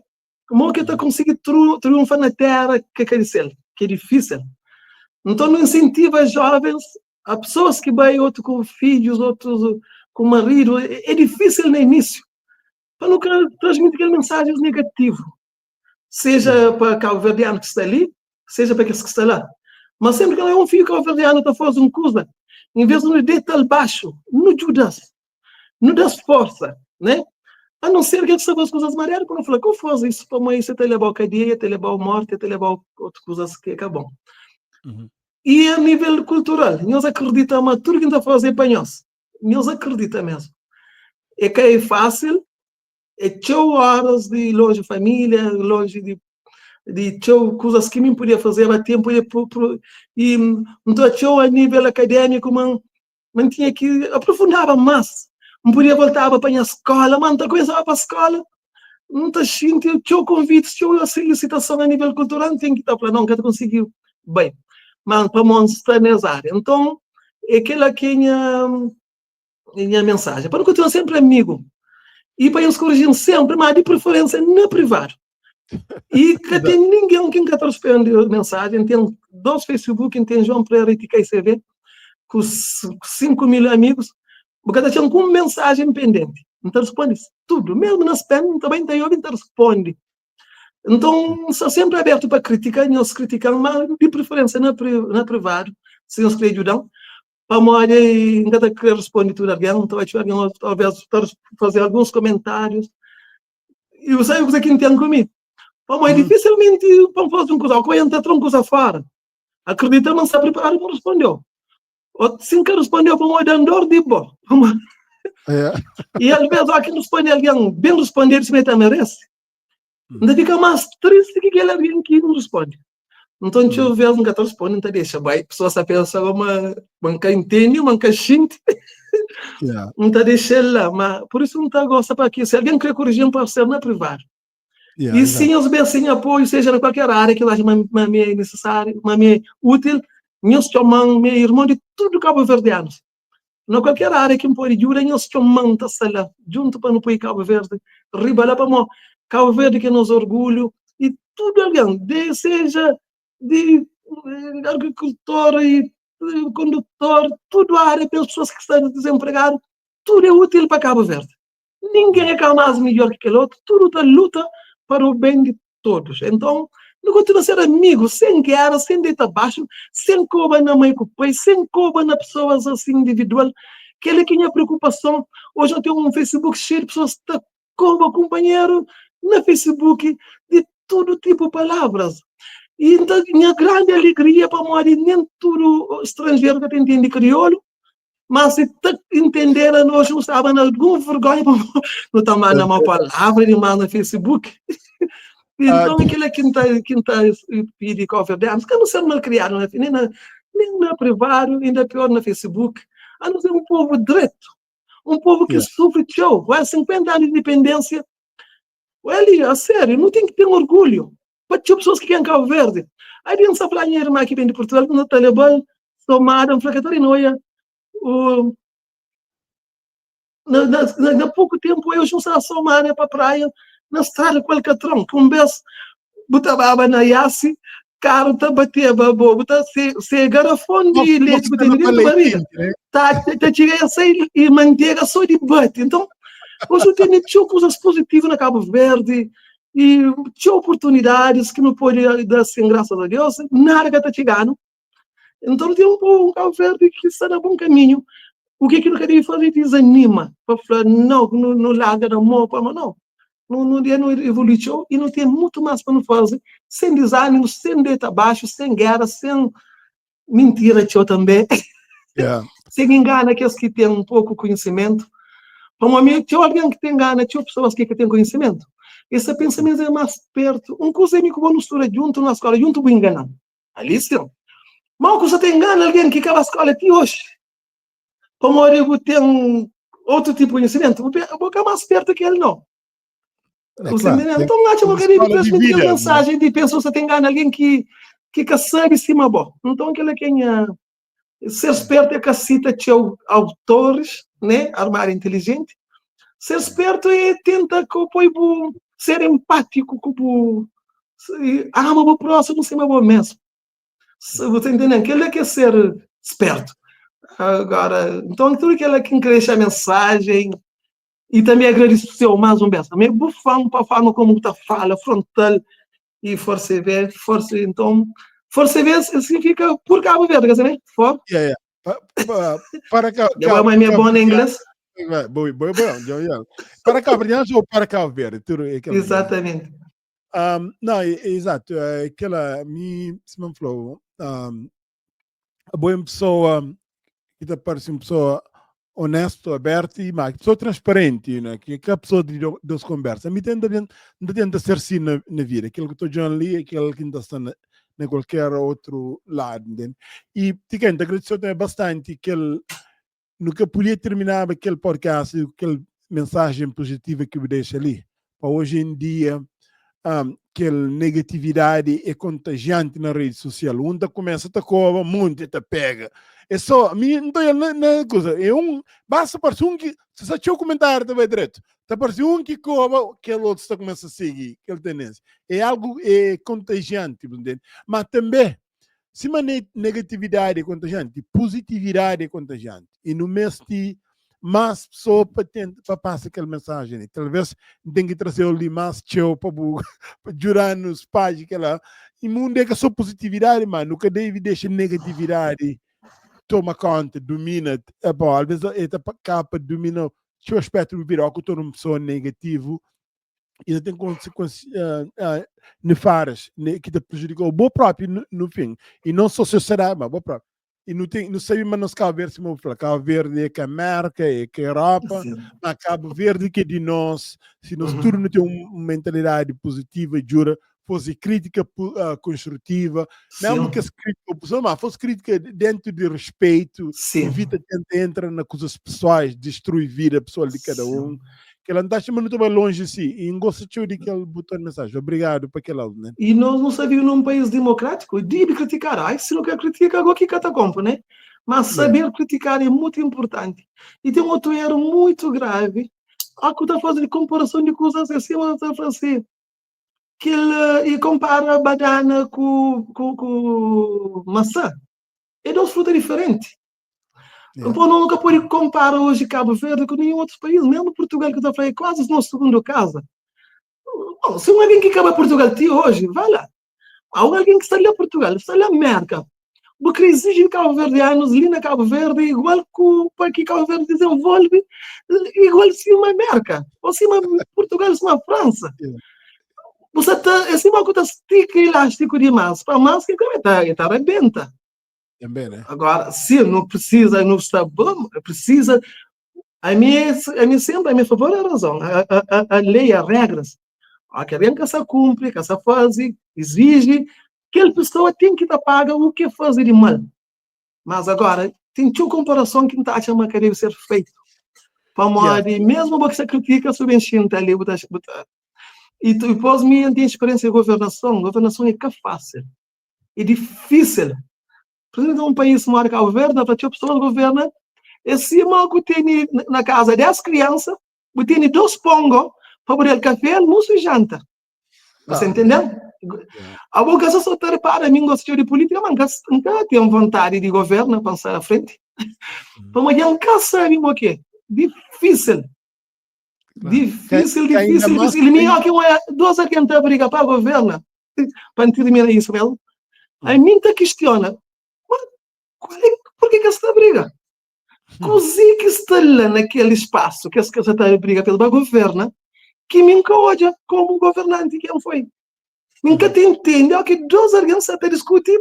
S1: Como que está conseguindo triunfar na terra que é difícil. Então, não incentiva jovens, a pessoas que vão, outros com filhos, outros com marido, é difícil no início, para não transmitir mensagens negativas, seja para cabo-verdiano que está ali, seja para aqueles que estão lá. Mas sempre que é um filho cabo-verdiano está fazendo uma coisa, em vez de nos deitar baixo, não ajudas, não dá força, né? A não ser que você as coisas mareiras, quando eu falo, como faz isso? Para mãe, você te levar a cadeia, te levar a morte, te levar a outras coisas que acabam. E a nível cultural, nós acreditamos em tudo que está fazendo para nós. Nós acreditamos mesmo. É que é fácil, é 8 horas de longe de família, longe de coisas que me podia fazer a tempo e então a nível acadêmico, mas tinha que aprofundar mais. Não podia voltar para a escola, mas não começava para a escola. Não está tinha convite, tinha solicitação a nível cultural, não tem que estar para não, que conseguiu. Bem, mas para mostrar nessa área. Então, é aquela que é a minha mensagem. Para não continuar sempre amigo. E para eles corrigir sempre, mas de preferência na privado. E que tem ninguém que está respondendo mensagem. Tem 2 Facebook, tem João Pereira e TKCV, com 5.000 amigos, porque está com mensagem pendente. Então responde tudo. Mesmo na spam, também tem alguém que responde. Então, está sempre aberto para criticar, e nós criticamos, mas de preferência na privado, se nós queremos ajudar. Para morar em cada que responde tudo alguém, então talvez fazer alguns comentários. E você sabe o que entende comigo? Mas dificilmente vamos fazer uma coisa, ou entrar uma coisa fora. Acredita, não está preparado para responder. Ou sim que respondeu, vamos dar dor de boa. E às vezes, aqui responde alguém, bem responder, se meta merece. Ainda fica mais triste que aquele alguém que não responde. Então, deixa eu ver, nunca responde, não deixa. Vai, a pessoa se pensa, uma entende, uma sente, não deixa lá. Mas por isso não está gosta para aqui. Se alguém quer corrigir, pode ser na privada. E sim, os bem sem apoio, seja em qualquer área que eu acho mais necessário, mais útil, meus chamam, meu irmão de tudo cabo-verdianos. Não qualquer área que me pode ajudar, meus chamam, está lá, junto para não pôr Cabo Verde, riba lá para mim, Cabo Verde que é nos orgulho, e tudo alguém, seja de agricultor e condutor, tudo a área para as pessoas que estão desempregadas, tudo é útil para Cabo Verde. Ninguém é mais melhor que aquele outro, tudo está luta para o bem de todos. Então, não continua a ser amigo, sem guerra, sem deitar baixo, sem cobra na mãe com o pai, sem cobra na pessoas assim individual. Que ele tinha preocupação. Hoje eu tenho um Facebook cheio de pessoas que estão como companheiro no Facebook de todo tipo de palavras. E então, minha grande alegria para morar nem tudo estrangeiro que entende crioulo, Mas se tu entender, nós não estava na alguma vergonha, não está mais uma palavra de mais no Facebook. Então, aquilo é quem está pedindo conversa, que não ser mal criado, nem na privado, ainda pior no Facebook. A não ser um povo direto, um povo que sofre show, vai 50 anos de independência. Ali, a sério, não tem que ter orgulho. Para ter pessoas que querem Cabo Verde. Aí tem essa minha irmã que vem de Portugal, no Talibã, tomada, um fracatório, não é? Na pouco tempo eu já somada para a praia, na estrada com o Alcatrão, com um beijo, botava na Yassi, carro tá bater, babo, se garrafão de leite que tem dentro da barriga, tá cheguei a sair e manteiga só de bate. Então, hoje eu tenho coisas positivas na Cabo Verde e tinha oportunidades que não pode dar sem graças a Deus, nada que está chegando. Então, tem um Cabo Verde que está no bom caminho. O que eu queria fazer? Desanima. Para falar, não larga na mão, mas não evoluiu e não tem muito mais para não fazer. Sem desânimo, sem deita abaixo, sem guerra, sem mentira, tio também. Sem engano, aqueles que têm um pouco conhecimento. Para mim, tinha alguém que tem gana, tinha pessoas que têm conhecimento. Esse pensamento é mais perto. Um coisa é que vou estudar junto na escola, junto vou enganar. Ali sim. Mas você tem gana alguém que acaba a escola aqui hoje. Como eu tenho outro tipo de conhecimento, vou ficar mais perto que ele, não. Então, acho que eu queria transmitir a mensagem de pessoas que tem gana alguém que sabe cima bom. Então, aquele que ser esperto é que cita autores, né? Armário inteligente. Ser esperto é tentar ser empático, ama o próximo, cima bom mesmo. Você entendeu? Aquele é que é ser esperto. Agora, então, tudo aquilo que cresce a mensagem e também agradecer mais um beijo. Também bufamos para a forma como está fala, frontal e força ver, então, força ver significa por Cabo Verde, quer dizer, né? For.
S2: Para cá.
S1: É mais bom em inglês?
S2: Para Cabo Verde ou para Cabo Verde?
S1: Exatamente.
S2: Não, exato. Aquela, se me falou, a boa pessoa que parece uma pessoa honesta, aberta e mais, pessoa transparente, né? Que a pessoa das conversas. Me tenta ser assim na vida. Aquilo que estou dizendo ali, aquilo que está em qualquer outro lado. Entende? E te quero agradecer também bastante que no que podia terminar aquele podcast, aquela mensagem positiva que me deixa ali. Para hoje em dia, aquela negatividade é contagiante na rede social. Onde começa a cobrar, muito te pega. É só, a mim não é coisa. Basta parecer que, se você tinha um comentário também direto, tá parecendo que cobra, que o outro está começa a seguir, aquela tendência. É algo contagiante, entende? Mas também, se uma negatividade é contagiante, positividade é contagiante. E no mês de mais pessoas para passar aquela mensagem. Talvez tem que trazer ali mais tchau para jurar nos pais que ela. E o mundo é que só positividade, mas nunca deve deixar negatividade toma conta, domina. Bom, às vezes essa capa domina o seu aspecto do viral, que torna uma pessoa negativo e tem consequências nefárias que te prejudicam o bom próprio no fim. E não só sociedade, mas o bom próprio. E não sei, mas nos Cabo Verde, se eu falar, Cabo Verde é que a América, é que a Europa, mas Cabo Verde que é de nós, se nós tudo não tem uma mentalidade positiva e jura, fosse crítica construtiva, mesmo que as críticas, mas fosse crítica dentro de respeito, evita que entra nas coisas pessoais, destrui vida pessoal de cada um. Que ela não está chamando muito longe de si. E gosto de que ele botou a mensagem. Obrigado por aquele áudio, né?
S1: E nós não sabíamos num país democrático de criticar. Ai, se não quer criticar, agora que catacompa, né? Mas saber criticar é muito importante. E tem um outro erro muito grave. Há que está fazendo comparação de coisas assim, mas está fazendo que ele compara banana com maçã. É duas frutas diferentes. Então, nunca pode comparar hoje Cabo Verde com nenhum outro país, mesmo Portugal, que está falando quase nossa segunda casa. Bom, se alguém que acaba Portugal hoje, vai lá. Há alguém que está ali a Portugal, está ali a América. Porque exige Cabo Verdeanos ali na Cabo Verde, igual que Cabo Verde desenvolve, igual se uma América, ou se uma Portugal, se uma França. Você está, assim, uma coisa estica elástico demais, para mais que está arrebenta.
S2: Também, né?
S1: Agora, se não precisa, não está bom, precisa. A minha sempre, a minha favor é a razão. A lei, as regras. Que alguém que se cumpre, que se faz, exige, que a pessoa tem que pagar o que faz de mal. Mas agora, tem uma comparação que não acha que deve ser feito. Mesmo que você critica, subvenção ali, e depois minha experiência de governação é que fácil, é difícil. Por exemplo, um país como Cabo Verde, para a pessoa governa, e se que tem na casa 10 crianças, tem 2 pongos para poder café, almoço e janta. Você entendeu? A boca só está para mim, gostou de política, mas nunca tem vontade de governo, pensar à frente. Mas nunca sabe o que é. Difícil. Difícil. Ele me aqui duas a quem está briga para o governo. Para terminar isso, mesmo. A mim está questiona. Por que está briga? Così que está lá naquele espaço que está a briga pelo governo, que me encoja como governante que ele foi. Nunca te entende que dois alguém se discutir,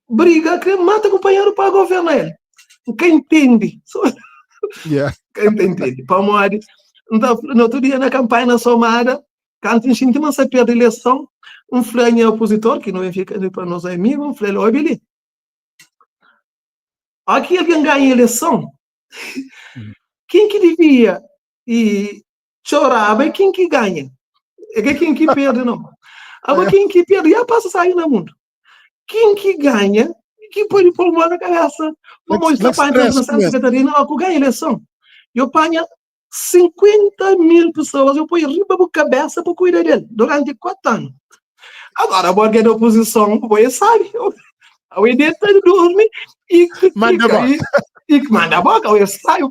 S1: briga, que mata companheiro para governar ele. Nunca entende. Quem entende? Então, no outro dia, na campanha somada, quando a gente não se perde a eleição, flânio opositor, que não fica para nós amigos, um flânio, olha, aqui alguém ganha a eleição, quem que devia e chorava e quem que ganha? É quem que perde, não. Agora, quem que perde, já passa a sair no mundo. Quem que ganha, que pode pôr mão na cabeça. Vamos mostrar para a Santa Catarina, que ganha a eleição. Eu ponho 50.000 pessoas, eu ponho riba a cabeça para cuidar dele, durante 4 anos. Agora, a borga da oposição, você sabe, o ideia de dormir e manda a boca, eu saio.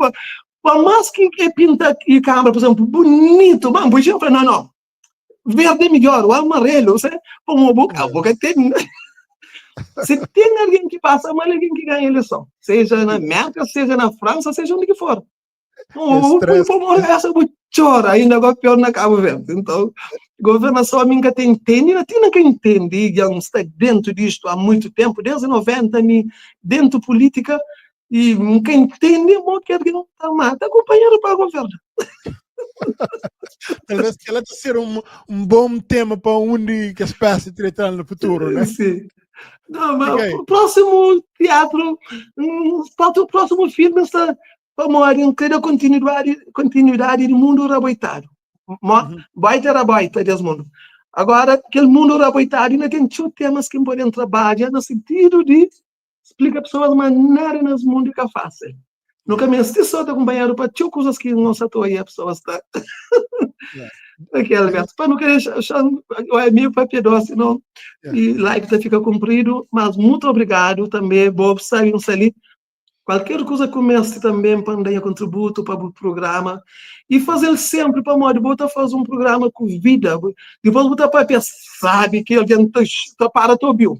S1: Por mais que pinta e câmera, por exemplo, bonito, mas eu falo, não, verde é melhor, o amarelo, você põe a boca tem. Se tem alguém que passa, mas alguém que ganha a eleição, seja na América, seja na França, seja onde que for. O povo essa chora, ainda agora pior na Cabo Verde. Então, governação a mim que entende, não tem que entender, já está dentro disto há muito tempo, desde 90, dentro de política, e quem entende, que alguém não está mal, está acompanhando para o governo.
S2: Talvez ela deve ser um bom tema para onde que a espécie tratar no futuro, né?
S1: Sim. Não, mas o próximo teatro, o próximo filme está para continuidade do mundo raboitado. Baita desse mundo. Agora, aquele mundo raboitado ainda tem temas que podem trabalhar no sentido de explicar para pessoas maneira nesse mundo que é fácil. Nunca me assisti só de acompanhar para coisas que não se atuam aí a pessoa está. Para não querer achar o amigo para piedoso, não. E live fica cumprido, mas muito obrigado também, Bob, saímos ali. Qualquer coisa comece também para dar contributo para o programa e fazer sempre para modo botar fazer um programa com vida. Depois botar para pensar que alguém está para o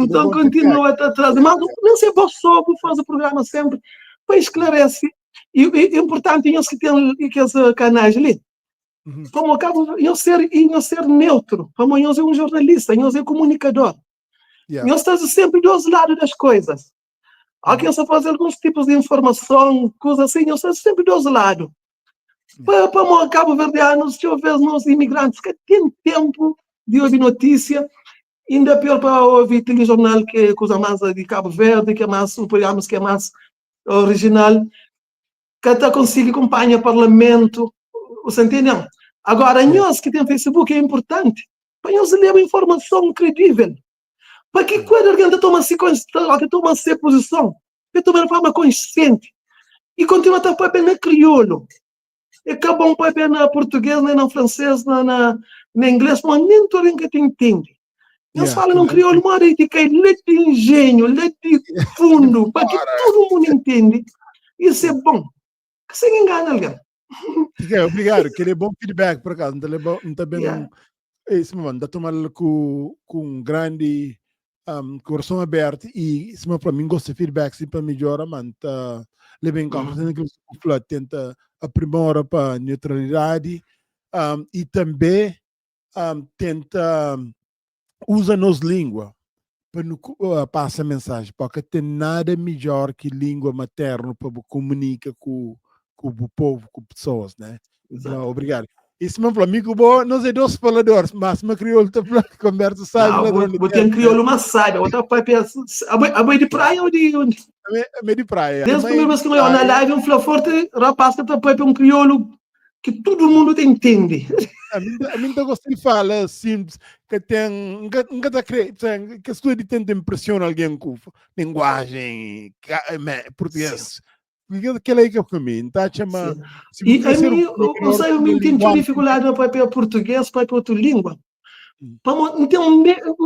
S1: Então continua a trazer, mas não sei só que faz o programa sempre para esclarecer. E é importante que tem aqueles canais ali. Como acabo eu ser neutro, como eu ser um jornalista, eu ser comunicador. Eu estou sempre dos lados das coisas. Aqui eu só fazer alguns tipos de informação, coisas assim, eu estou sempre dos lados. Para Cabo Verdeanos, se houver nos imigrantes que têm tempo de ouvir notícia, ainda pior para ouvir telejornal que é coisa mais de Cabo Verde, que é mais, suponhamos que é mais original, que até consiga acompanhar o parlamento, você entende? Agora, nós que tem Facebook é importante, para nós ler informação credível. Para que quando alguém toma-se posição, que toma de forma consciente, e continua a estar para na crioulo. É que bom para na português, nem na francês, na inglês, mas nem todo mundo que te entende. Eles falam no crioulo, mas de que leite de engenho, leite de fundo, para que todo mundo entende. Isso é bom. Que se engana alguém.
S2: Obrigado, que é bom feedback, por acaso. Não está bem esse momento, está tomando com um grande coração aberto e se para mim gosta de feedback, se para melhorar, mas está levando em conta que o tenta aprimorar para a neutralidade e também tenta usa nos língua para passar mensagem, porque tem nada melhor que língua materna para comunicar com o povo, com pessoas, né? Então, obrigado. Isso mesmo, amigo, bom, não sei dois faladores, mas me crioulo conversa, sabe?
S1: Não, vou ter crioulo, mas sabe, outra pai pensa, a boi de praia ou de onde?
S2: A meio de praia.
S1: Desde a primeira vez que eu na live, um fala forte, rapaz, que tá pai um crioulo que todo mundo te entende.
S2: A mim eu gosto de falar simples, que tem, que estou de tenta impressionar alguém com linguagem português. Aquele aí que eu comi, tá? Chama.
S1: E a mim, eu sei, eu me tenho dificuldade no papel português, para outra língua. Então,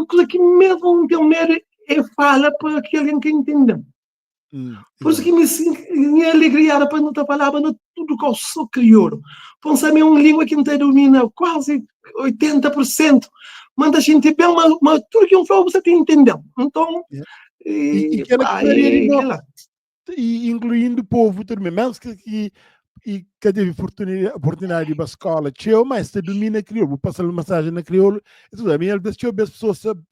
S1: coisa que mesmo não tem medo é falar para aquele que entende. Por isso que me alegria para não estar falando tudo que eu sou crioulo. Pensar em uma língua que não domina quase 80%. Mas a gente bem, mas tudo que eu falo você tem que entender. Então,
S2: e incluindo o povo também, mesmo que teve oportunidade de ir para a escola, mas você domina crioulo, vou passar uma mensagem na crioulo, isso é, minha vez as pessoas sabem,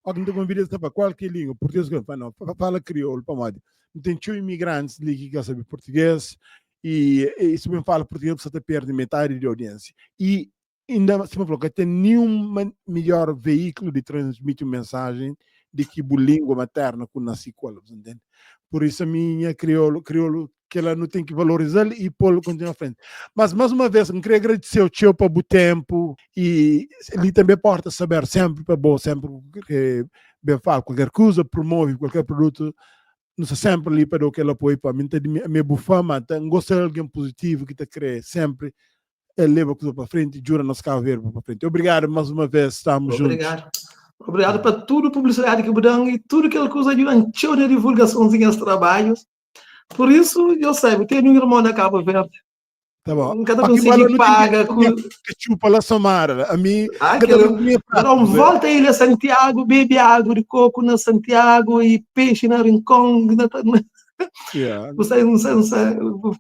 S2: alguém te convida para qualquer língua, português, não, fala crioulo, para modo. Tem imigrantes ali que sabem português, e se me fala português, você perde metade de audiência. E ainda, se me falou que tem nenhum melhor veículo de transmitir mensagem de que a língua materna com nasci escola, entende? Por isso a minha crioulo que ela não tem que valorizar e pô-lo continuar à frente. Mas mais uma vez, eu queria agradecer ao tio para o tempo e ele também pode saber sempre para bom, sempre que bem fala qualquer coisa, promove qualquer produto, não sei sempre ali para o que ela apoia para mim, a minha bufama, gosto de alguém positivo que te crê sempre, leva coisa para frente, jura nos carros para frente. Obrigado mais uma vez, estamos juntos.
S1: Obrigado para tudo a publicidade que dão e tudo aquela coisa ajuda na divulgação dos trabalhos. Por isso, eu sei, eu tenho um irmão na Cabo Verde.
S2: Tá bom.
S1: Cada vez que paga.
S2: Que chupa la Samara. A mim.
S1: Então, volta ele a Santiago, bebe água de coco na Santiago e peixe na Rincón. Você não sei,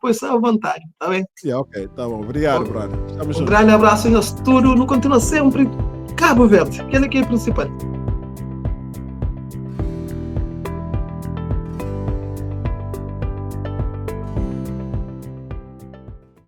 S1: foi só à vontade, tá bem?
S2: Ok, tá bom. Obrigado, brother.
S1: Um grande abraço em estúdio. Não continua sempre Cabo Verde, aquele que é o principal.